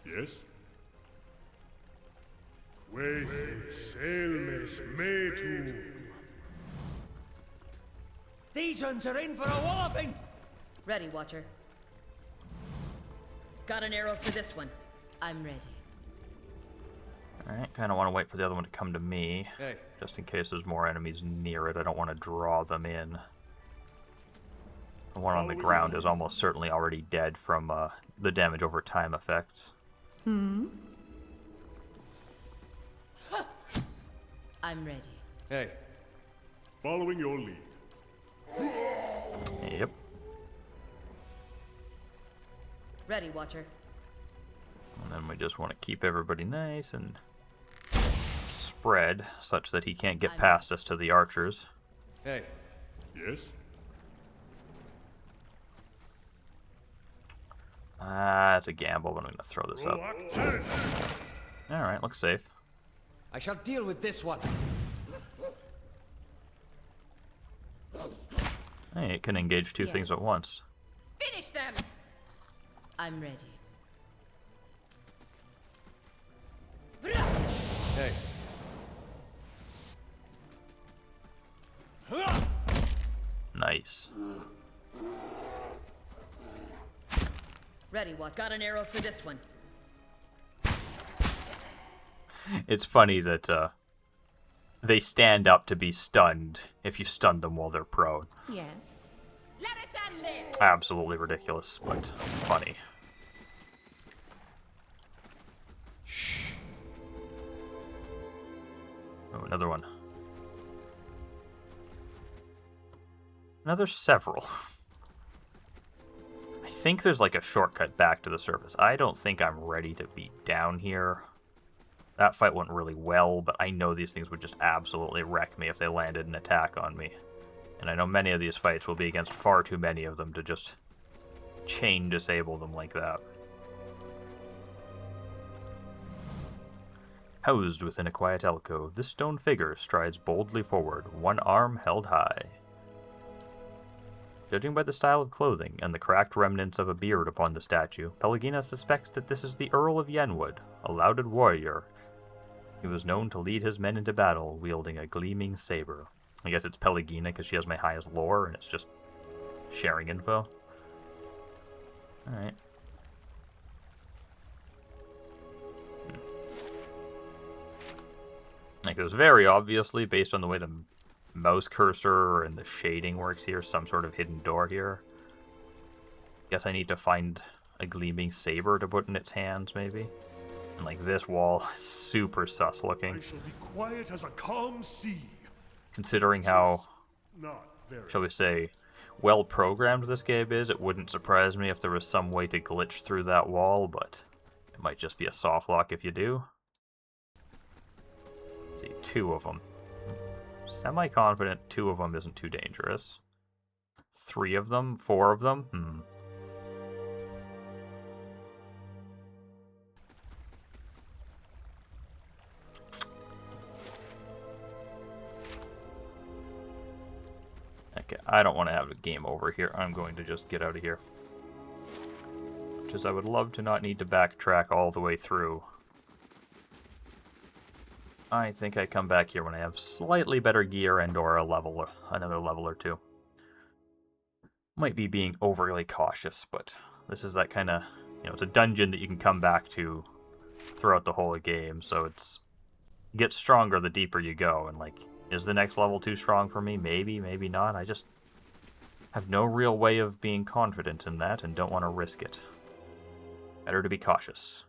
Yes? Quae selmes metu. These ones are in for a walloping! Ready, Watcher. Got an arrow for this one. I'm ready. Alright, kind of want to wait for the other one to come to me. Hey. Just in case there's more enemies near it. I don't want to draw them in. The one on the ground is almost certainly already dead from the damage over time effects. I'm ready. Hey, Following your lead. Yep. Ready, Watcher. And then we just want to keep everybody nice and spread such that he can't get past us to the archers. hey. Yes? It's a gamble, but I'm going to throw this up. Roll 10. Alright, looks safe. I shall deal with this one. Hey, it can engage two things at once. Finish them! I'm ready. Hey. Nice. Ready, what? Got an arrow for this one. It's funny that they stand up to be stunned if you stun them while they're prone. Yes. Let us end this! Absolutely ridiculous, but funny. Oh, another one. Another several. I think there's like a shortcut back to the surface. I don't think I'm ready to be down here. That fight went really well, but I know these things would just absolutely wreck me if they landed an attack on me. And I know many of these fights will be against far too many of them to just chain disable them like that. Housed within a quiet alcove, this stone figure strides boldly forward, one arm held high. Judging by the style of clothing and the cracked remnants of a beard upon the statue, Pelagina suspects that this is the Earl of Yenwood, a lauded warrior. He was known to lead his men into battle, wielding a gleaming saber. I guess it's Pelagina because she has my highest lore, and it's just sharing info. Alright. Like, there's very obviously, based on the way the mouse cursor and the shading works here, some sort of hidden door here. Guess I need to find a gleaming saber to put in its hands, maybe. And like this wall is super sus looking. I shall be quiet as a calm sea. Considering how, Not very. shall we say, well programmed this game is, it wouldn't surprise me if there was some way to glitch through that wall, but it might just be a soft lock if you do. Let's see, 2 of them. Semi-confident 2 of them isn't too dangerous. 3 of them? 4 of them? Okay, I don't want to have a game over here. I'm going to just get out of here. Much as I would love to not need to backtrack all the way through. I think I come back here when I have slightly better gear and or another level or 2. Might be being overly cautious, but this is that kind of, it's a dungeon that you can come back to throughout the whole game, so it gets stronger the deeper you go, and like, is the next level too strong for me? Maybe, maybe not. I just have no real way of being confident in that and don't want to risk it. Better to be cautious.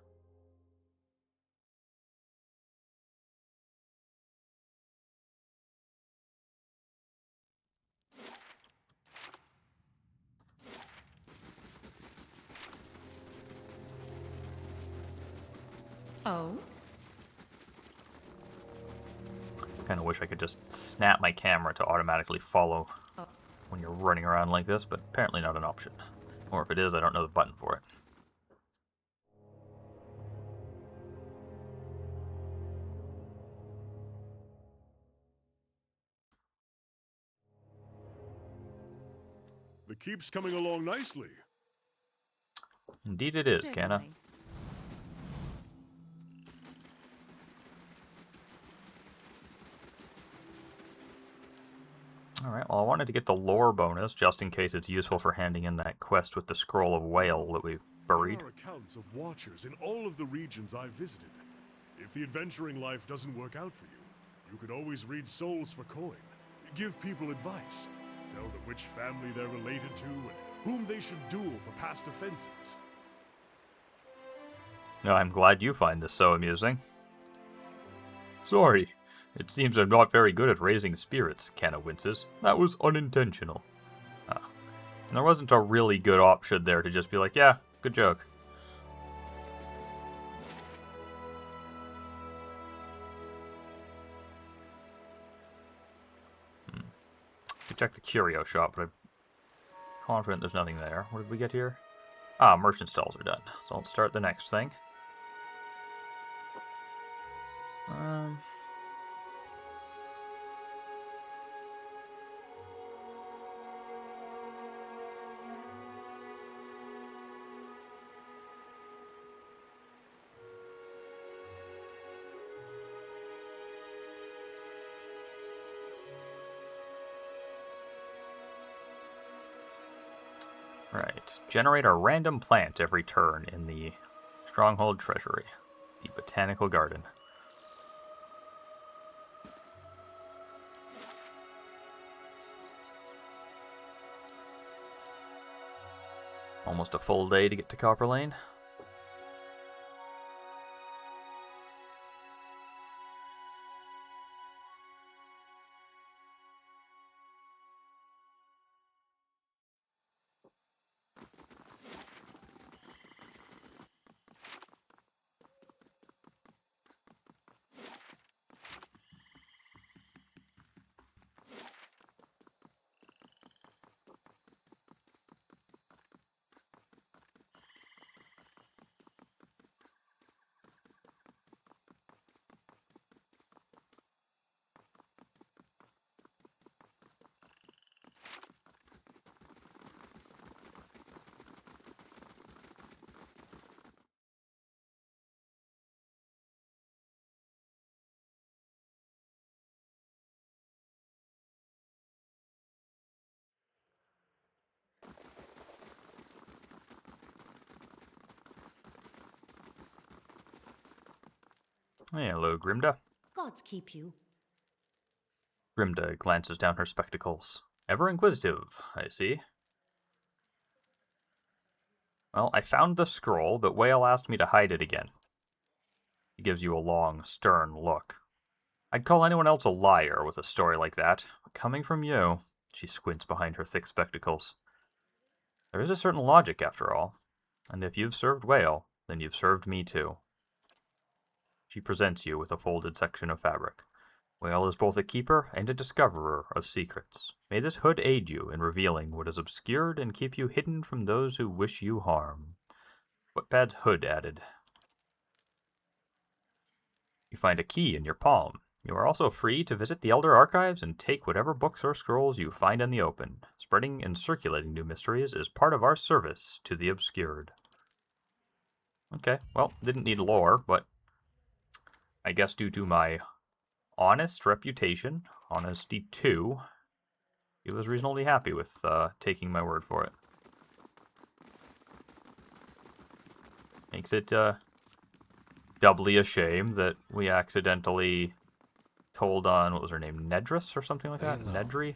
Oh? Kind of wish I could just snap my camera to automatically follow when you're running around like this, but apparently not an option. Or if it is, I don't know the button for it. The keep's coming along nicely. Indeed it is, Canna. Alright, well I wanted to get the lore bonus, just in case it's useful for handing in that quest with the Scroll of Whale that we buried. There are accounts of watchers in all of the regions I've visited. If the adventuring life doesn't work out for you, you could always read souls for coin. Give people advice. Tell them which family they're related to and whom they should duel for past offenses. I'm glad you find this so amusing. Sorry, it seems I'm not very good at raising spirits, Canna winces. That was unintentional. Ah. And there wasn't a really good option there to just be like, yeah, good joke. We check the curio shop, but I'm confident there's nothing there. What did we get here? Ah, merchant stalls are done. So I'll start the next thing. Right. Generate a random plant every turn in the Stronghold Treasury, the Botanical Garden. Almost a full day to get to Copper Lane. Hey, hello, Grimda. Gods keep you. Grimda glances down her spectacles. Ever inquisitive, I see. Well, I found the scroll, but Whale asked me to hide it again. He gives you a long, stern look. I'd call anyone else a liar with a story like that, but coming from you, she squints behind her thick spectacles. There is a certain logic, after all, and if you've served Whale, then you've served me too. She presents you with a folded section of fabric. Whale is both a keeper and a discoverer of secrets. May this hood aid you in revealing what is obscured and keep you hidden from those who wish you harm. Footpad's hood added. You find a key in your palm. You are also free to visit the Elder Archives and take whatever books or scrolls you find in the open. Spreading and circulating new mysteries is part of our service to the obscured. Okay, well, didn't need lore, but I guess due to my honest reputation, honesty 2, he was reasonably happy with taking my word for it. Makes it doubly a shame that we accidentally told on, what was her name, Nedris or something like that? Nedry?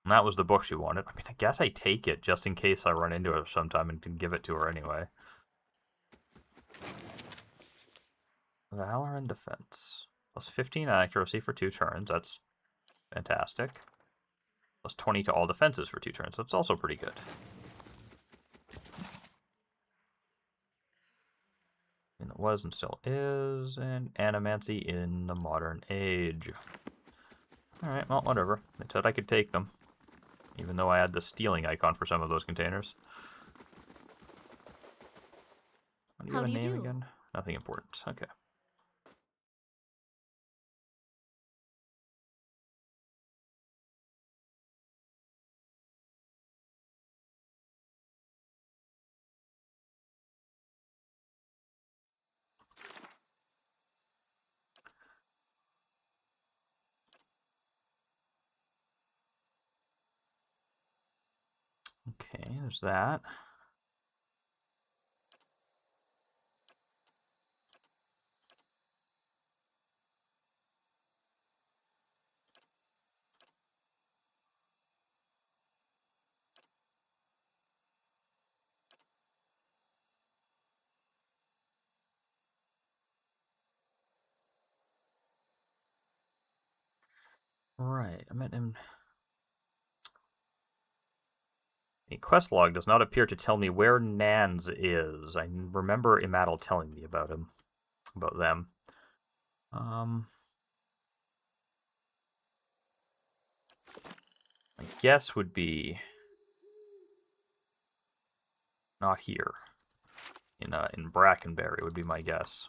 And that was the book she wanted. I mean, I guess I take it just in case I run into her sometime and can give it to her anyway. Valor and Defense. Plus 15 accuracy for 2 turns. That's fantastic. Plus 20 to all defenses for 2 turns. That's also pretty good. And it was and still is. And Animancy in the modern age. Alright, well, whatever. They said I could take them. Even though I had the stealing icon for some of those containers. What do you have a name again? Nothing important. Okay. Okay, there's that. Right, I met him. The quest log does not appear to tell me where Nans is. I remember Imadel telling me about them. My guess would be not here. In Brackenberry would be my guess.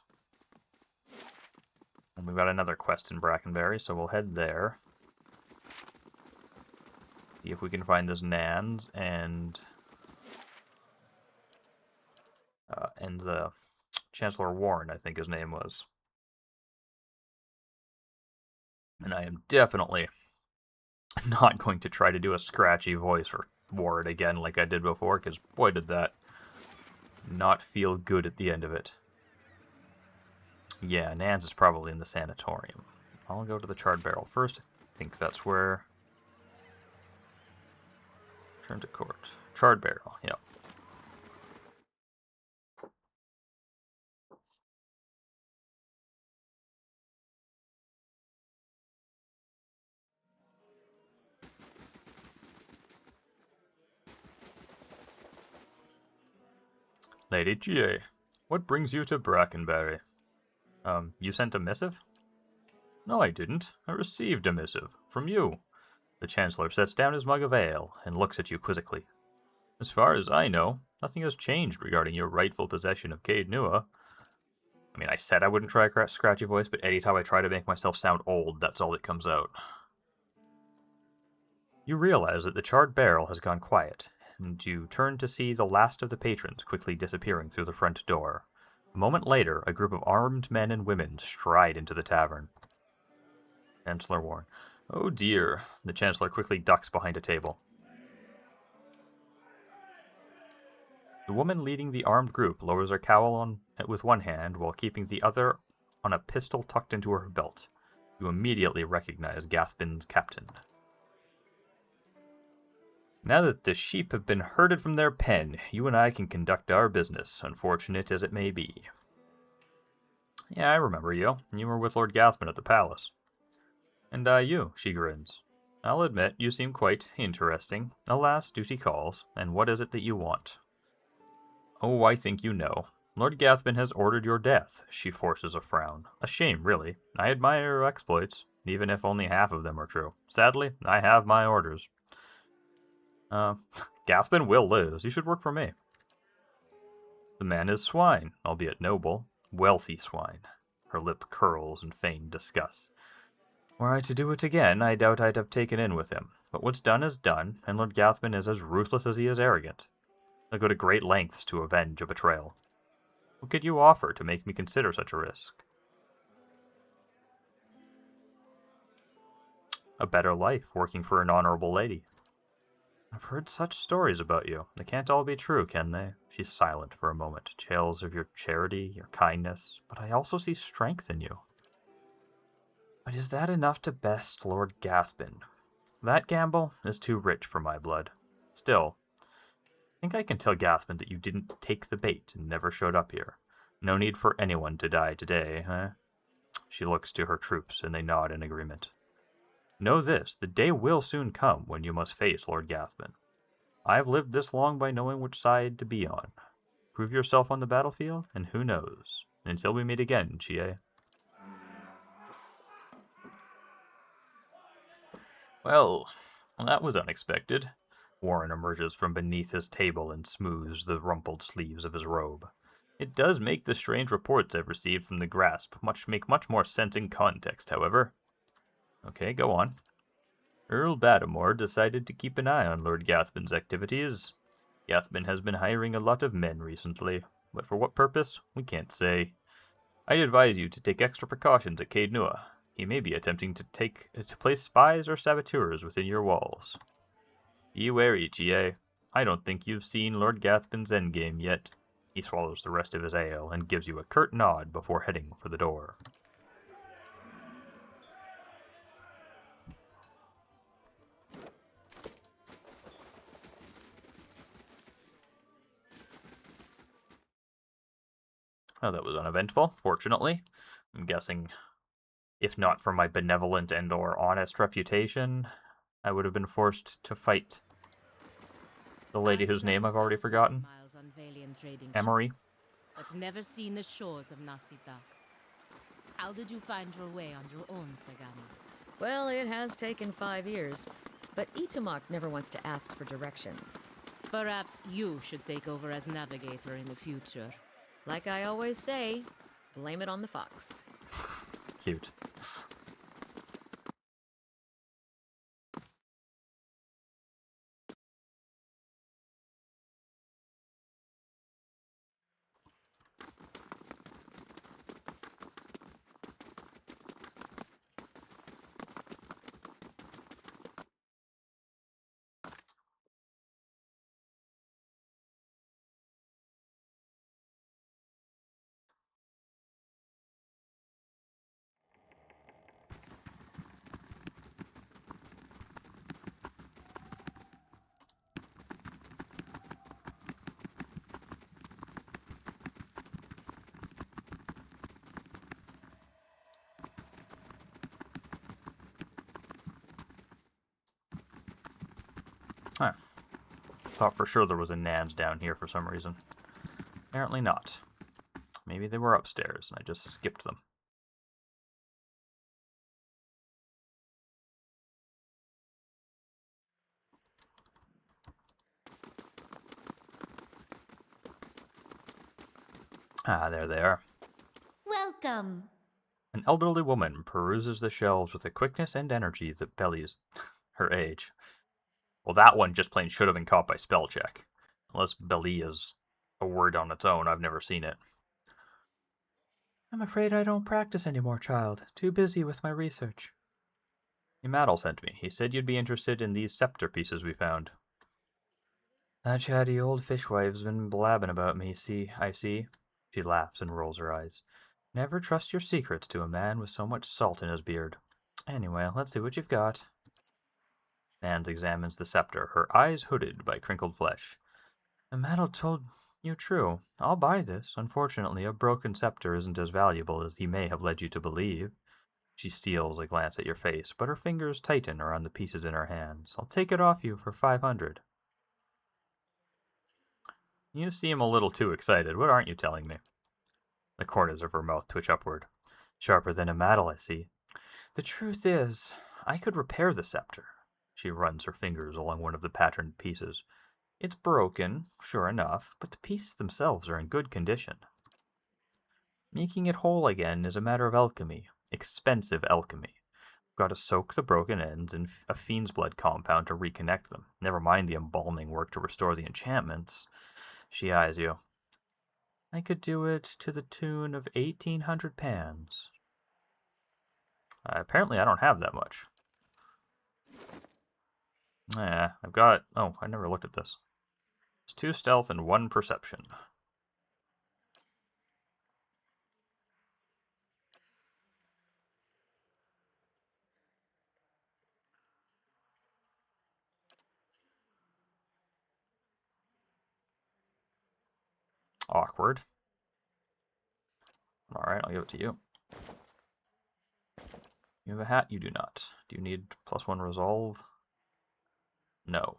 And we've got another quest in Brackenberry, so we'll head there. See if we can find this Nans and the Chancellor Warren, I think his name was. And I am definitely not going to try to do a scratchy voice for Warren again like I did before, because boy did that not feel good at the end of it. Yeah, Nans is probably in the sanatorium. I'll go to the charred barrel first. I think that's where... Turn to court. Charred barrel, yep. Lady Chie, what brings you to Brackenberry? You sent a missive? No, I didn't. I received a missive. From you. The Chancellor sets down his mug of ale and looks at you quizzically. As far as I know, nothing has changed regarding your rightful possession of Caed Nua. I mean, I said I wouldn't try a scratchy voice, but anytime I try to make myself sound old, that's all that comes out. You realize that the charred barrel has gone quiet, and you turn to see the last of the patrons quickly disappearing through the front door. A moment later, a group of armed men and women stride into the tavern. Chancellor Warren. Oh dear. The Chancellor quickly ducks behind a table. The woman leading the armed group lowers her cowl with one hand while keeping the other on a pistol tucked into her belt. You immediately recognize Gathbin's captain. Now that the sheep have been herded from their pen, you and I can conduct our business, unfortunate as it may be. Yeah, I remember you. You were with Lord Gathbin at the palace. And you, she grins. I'll admit, you seem quite interesting. Alas, duty calls. And what is it that you want? Oh, I think you know. Lord Gathbin has ordered your death. She forces a frown. A shame, really. I admire your exploits, even if only half of them are true. Sadly, I have my orders. Gathbin will live. You should work for me. The man is swine, albeit noble. Wealthy swine. Her lip curls in feigned disgust. Were I to do it again, I doubt I'd have taken in with him. But what's done is done, and Lord Gathbin is as ruthless as he is arrogant. He'll go to great lengths to avenge a betrayal. What could you offer to make me consider such a risk? A better life, working for an honorable lady. I've heard such stories about you. They can't all be true, can they? She's silent for a moment. Tales of your charity, your kindness, but I also see strength in you. But is that enough to best Lord Gathbin? That gamble is too rich for my blood. Still, I think I can tell Gathbin that you didn't take the bait and never showed up here. No need for anyone to die today, huh? She looks to her troops, and they nod in agreement. Know this, the day will soon come when you must face Lord Gathbin. I've lived this long by knowing which side to be on. Prove yourself on the battlefield, and who knows? Until we meet again, Chie. Well, that was unexpected. Warren emerges from beneath his table and smooths the rumpled sleeves of his robe. It does make the strange reports I've received from the Grasp make much more sense in context, however. Okay, go on. Earl Battimore decided to keep an eye on Lord Gathbin's activities. Gathbin has been hiring a lot of men recently, but for what purpose, we can't say. I'd advise you to take extra precautions at Caed Nua. He may be attempting to place spies or saboteurs within your walls. Be wary, Chie. I don't think you've seen Lord Gathbin's endgame yet. He swallows the rest of his ale and gives you a curt nod before heading for the door. Oh, that was uneventful, fortunately. I'm guessing If not for my benevolent and or honest reputation, I would have been forced to fight the lady whose name I've already forgotten. Miles on Valiant trading Emery. ships, but never seen the shores of Nasidak. How did you find your way on your own, Sagani? Well, it has taken 5 years, but Itamak never wants to ask for directions. Perhaps you should take over as navigator in the future. Like I always say, blame it on the fox. Cute. Huh. Thought for sure there was a Nans down here for some reason. Apparently not. Maybe they were upstairs and I just skipped them. Ah, there they are. Welcome. An elderly woman peruses the shelves with a quickness and energy that bellies her age. Well, that one just plain should have been caught by spell check. Unless belly is a word on its own, I've never seen it. I'm afraid I don't practice anymore, child. Too busy with my research. Imadal sent me. He said you'd be interested in these scepter pieces we found. That chatty old fishwife's been blabbing about me, I see. She laughs and rolls her eyes. Never trust your secrets to a man with so much salt in his beard. Anyway, let's see what you've got. Nans examines the scepter, her eyes hooded by crinkled flesh. Imadal told you true. I'll buy this. Unfortunately, a broken scepter isn't as valuable as he may have led you to believe. She steals a glance at your face, but her fingers tighten around the pieces in her hands. I'll take it off you for 500. You seem a little too excited. What aren't you telling me? The corners of her mouth twitch upward. Sharper than a mattle, I see. The truth is, I could repair the scepter. She runs her fingers along one of the patterned pieces. It's broken, sure enough, but the pieces themselves are in good condition. Making it whole again is a matter of alchemy. Expensive alchemy. Got to soak the broken ends in a fiend's blood compound to reconnect them. Never mind the embalming work to restore the enchantments. She eyes you. I could do it to the tune of 1,800 pans. Apparently I don't have that much. I've got... Oh, I never looked at this. It's 2 stealth and 1 perception. Awkward. Alright, I'll give it to you. You have a hat? You do not. Do you need +1 resolve? No.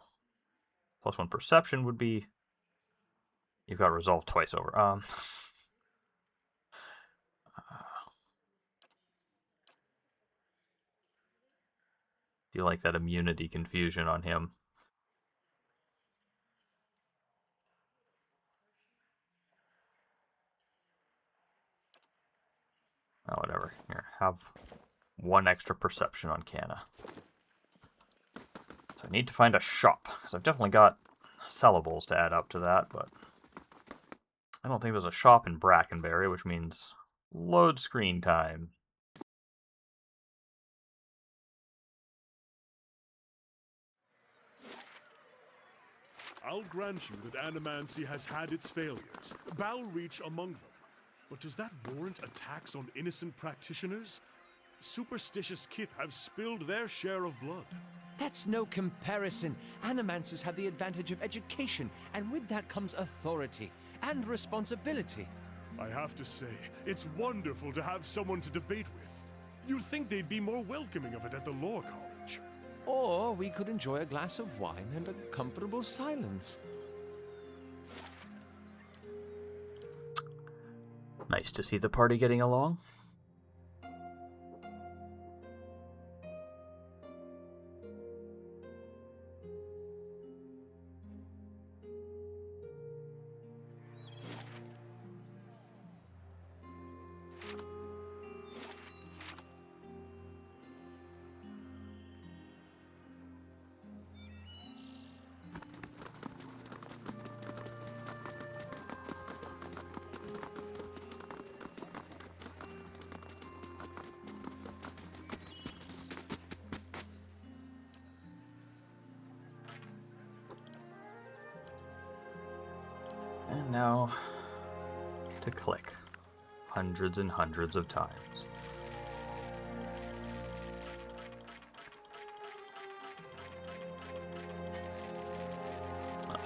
+1 perception would be... You've got resolve twice over. Do you like that immunity confusion on him? Oh, whatever. Here, have 1 extra perception on Canna. So I need to find a shop, because I've definitely got sellables to add up to that, but I don't think there's a shop in Brackenberry, which means load screen time. I'll grant you that animancy has had its failures, Bowel Reach among them. But does that warrant attacks on innocent practitioners? Superstitious kith have spilled their share of blood. That's no comparison. Animancers have the advantage of education, and with that comes authority and responsibility. I have to say, it's wonderful to have someone to debate with. You'd think they'd be more welcoming of it at the Law College. Or we could enjoy a glass of wine and a comfortable silence. Nice to see the party getting along. And now to click hundreds and hundreds of times.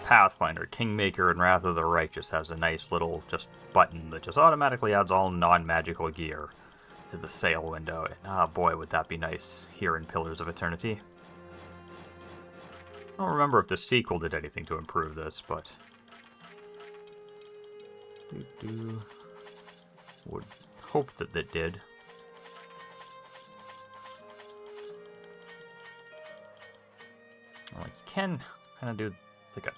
Pathfinder, Kingmaker, and Wrath of the Righteous has a nice little just button that just automatically adds all non-magical gear to the sale window. And ah, boy, would that be nice here in Pillars of Eternity. I don't remember if the sequel did anything to improve this, but would hope that it did. Like, you can kind of do like a...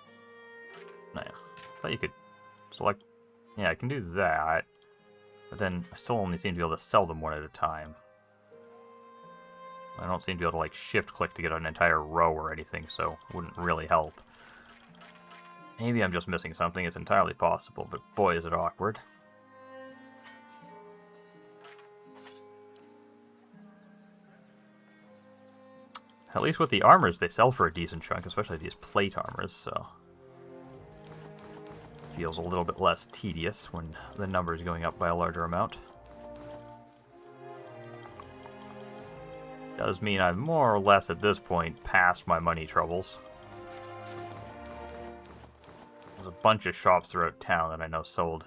No, I thought you could select... Yeah, I can do that, but then I still only seem to be able to sell them one at a time. I don't seem to be able to, like, shift-click to get an entire row or anything, so it wouldn't really help. Maybe I'm just missing something, it's entirely possible, but boy is it awkward. At least with the armors, they sell for a decent chunk, especially these plate armors, so... Feels a little bit less tedious when the number is going up by a larger amount. Does mean I'm more or less, at this point, past my money troubles. There's a bunch of shops throughout town that I know sold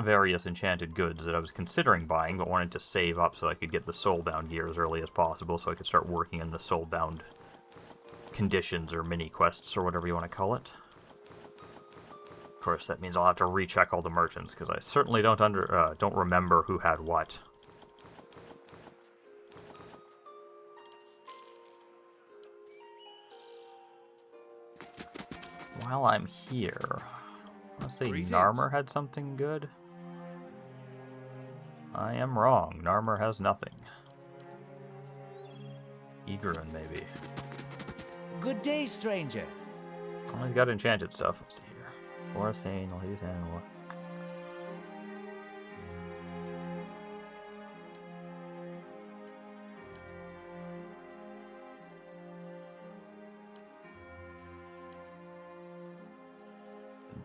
various enchanted goods that I was considering buying, but wanted to save up so I could get the soulbound gear as early as possible, so I could start working in the soulbound conditions or mini quests or whatever you want to call it. Of course, that means I'll have to recheck all the merchants because I certainly don't remember who had what. While I'm here, let's say Narmer had something good. I am wrong. Narmer has nothing. Egerin, maybe. Good day, stranger. Oh, he's got enchanted stuff. Let's see here. Forasane, Caed Nua.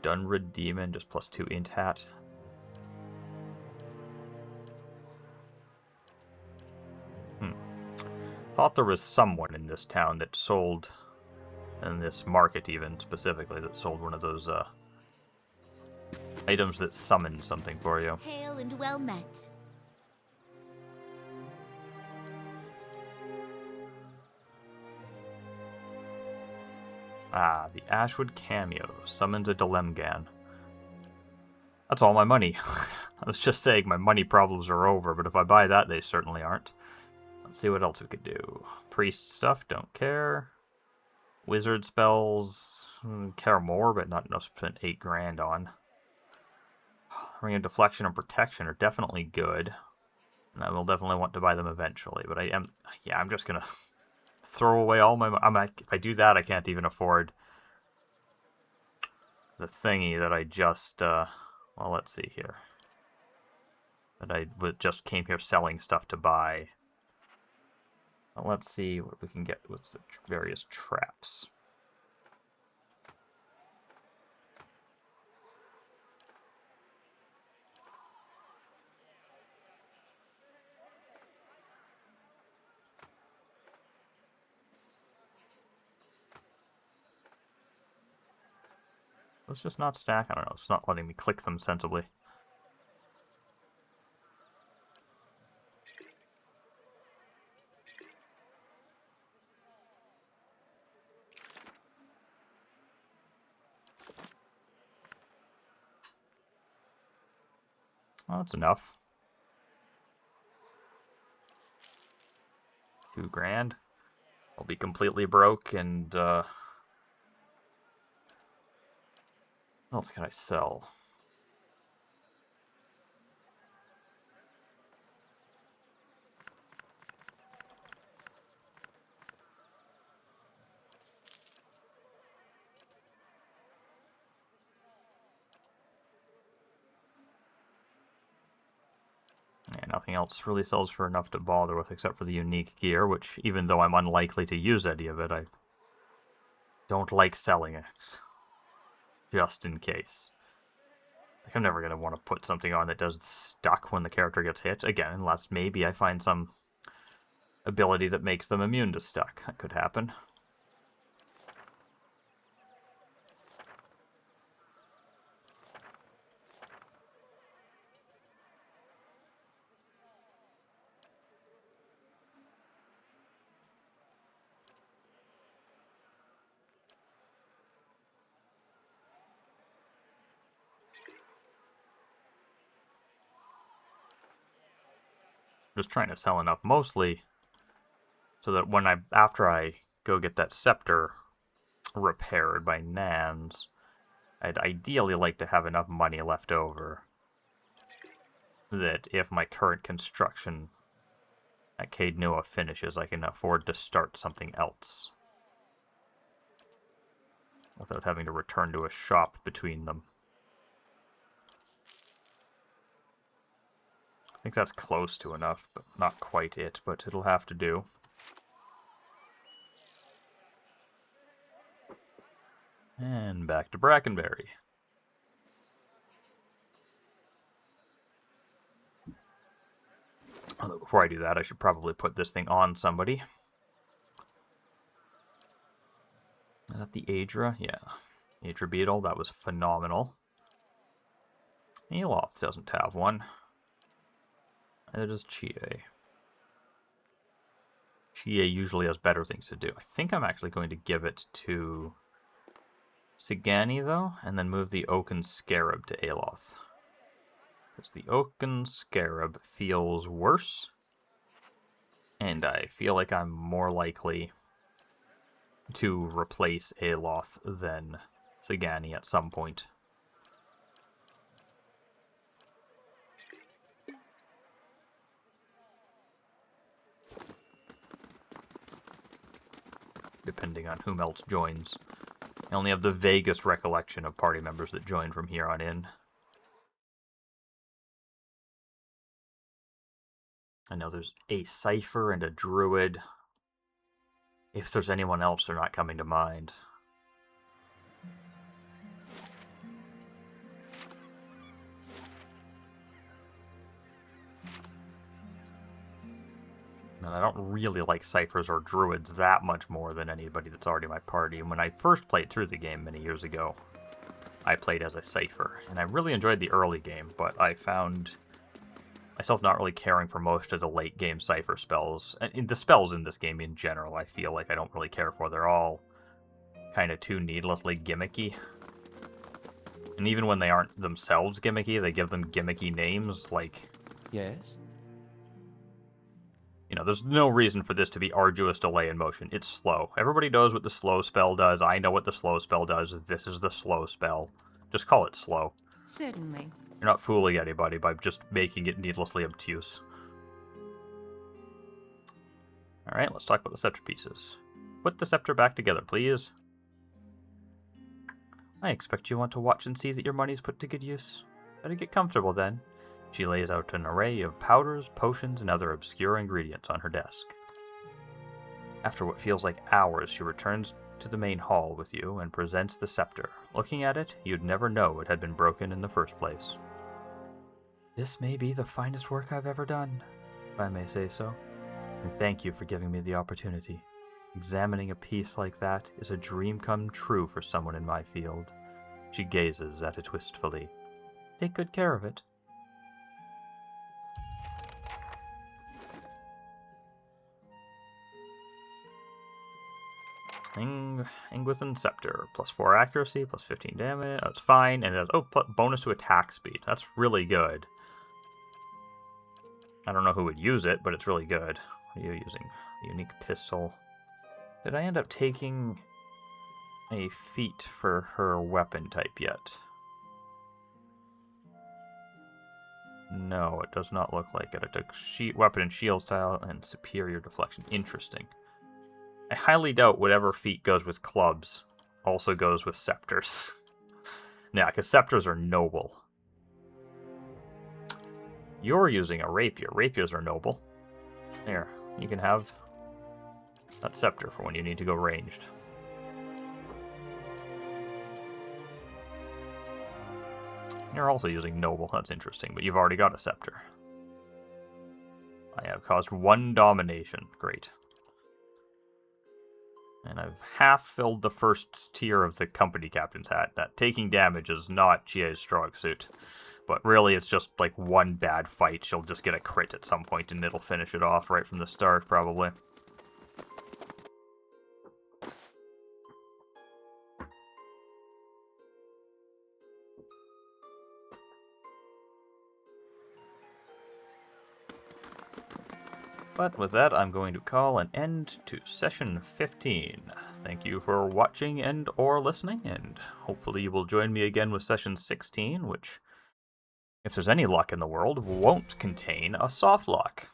Dunrid Demon, just +2 int hat. Thought there was someone in this town that sold, in this market even specifically, that sold one of those items that summon something for you. Hail and well met. Ah, the Ashwood Cameo summons a Doemenels. That's all my money. I was just saying my money problems are over, but if I buy that, they certainly aren't. Let's see what else we could do. Priest stuff, don't care. Wizard spells, care more, but not enough to spend 8 grand on. Ring of Deflection and Protection are definitely good. And I will definitely want to buy them eventually, but I'm just gonna throw away all my money. If I do that, I can't even afford the thingy that I just, well, let's see here. That I just came here selling stuff to buy. Let's see what we can get with the various traps. Let's just not stack. I don't know. It's not letting me click them sensibly. Well, that's enough. 2 grand. I'll be completely broke, and what else can I sell? Yeah, nothing else really sells for enough to bother with except for the unique gear, which, even though I'm unlikely to use any of it, I don't like selling it. Just in case. Like, I'm never going to want to put something on that does stuck when the character gets hit. Again, unless maybe I find some ability that makes them immune to stuck. That could happen. Just trying to sell enough, mostly so that when after I go get that scepter repaired by Nans, I'd ideally like to have enough money left over that if my current construction at Caed Nua finishes, I can afford to start something else without having to return to a shop between them. I think that's close to enough, but not quite it, but it'll have to do. And back to Brackenberry. Although before I do that, I should probably put this thing on somebody. Is that the Aedra? Yeah. Aedra Beetle, that was phenomenal. Eloth doesn't have one. Neither does Chie. Chie usually has better things to do. I think I'm actually going to give it to Sigani, though, and then move the Oaken Scarab to Aloth. Because the Oaken Scarab feels worse, and I feel like I'm more likely to replace Aloth than Sigani at some point. Depending on whom else joins. I only have the vaguest recollection of party members that join from here on in. I know there's a Cypher and a Druid. If there's anyone else, they're not coming to mind. And I don't really like Cyphers or Druids that much more than anybody that's already in my party. And when I first played through the game many years ago, I played as a Cypher. And I really enjoyed the early game, but I found myself not really caring for most of the late game Cypher spells. And the spells in this game in general, I feel like I don't really care for. They're all kind of too needlessly gimmicky. And even when they aren't themselves gimmicky, they give them gimmicky names, like... Yes? You know, there's no reason for this to be arduous delay in motion. It's slow. Everybody knows what the slow spell does. I know what the slow spell does. This is the slow spell. Just call it slow. Certainly. You're not fooling anybody by just making it needlessly obtuse. Alright, let's talk about the scepter pieces. Put the scepter back together, please. I expect you want to watch and see that your money's put to good use. Better get comfortable then. She lays out an array of powders, potions, and other obscure ingredients on her desk. After what feels like hours, she returns to the main hall with you and presents the scepter. Looking at it, you'd never know it had been broken in the first place. This may be the finest work I've ever done, if I may say so, and thank you for giving me the opportunity. Examining a piece like that is a dream come true for someone in my field. She gazes at it wistfully. Take good care of it. Ingwithan Scepter, plus 4 accuracy, plus 15 damage, that's fine, and it has, bonus to attack speed, that's really good. I don't know who would use it, but it's really good. What are you using? A unique pistol. Did I end up taking a feat for her weapon type yet? No, it does not look like it. I took weapon and shield style and superior deflection. Interesting. I highly doubt whatever feat goes with clubs also goes with scepters. Yeah, because scepters are noble. You're using a rapier. Rapiers are noble. Here, you can have that scepter for when you need to go ranged. You're also using noble. That's interesting, but you've already got a scepter. I have caused 1 domination. Great. And I've half filled the first tier of the company captain's hat. That taking damage is not Chie's strong suit. But really, it's just like 1 bad fight. She'll just get a crit at some point, and it'll finish it off right from the start, probably. But with that, I'm going to call an end to session 15. Thank you for watching and or listening, and hopefully you will join me again with session 16, which, if there's any luck in the world, won't contain a soft lock.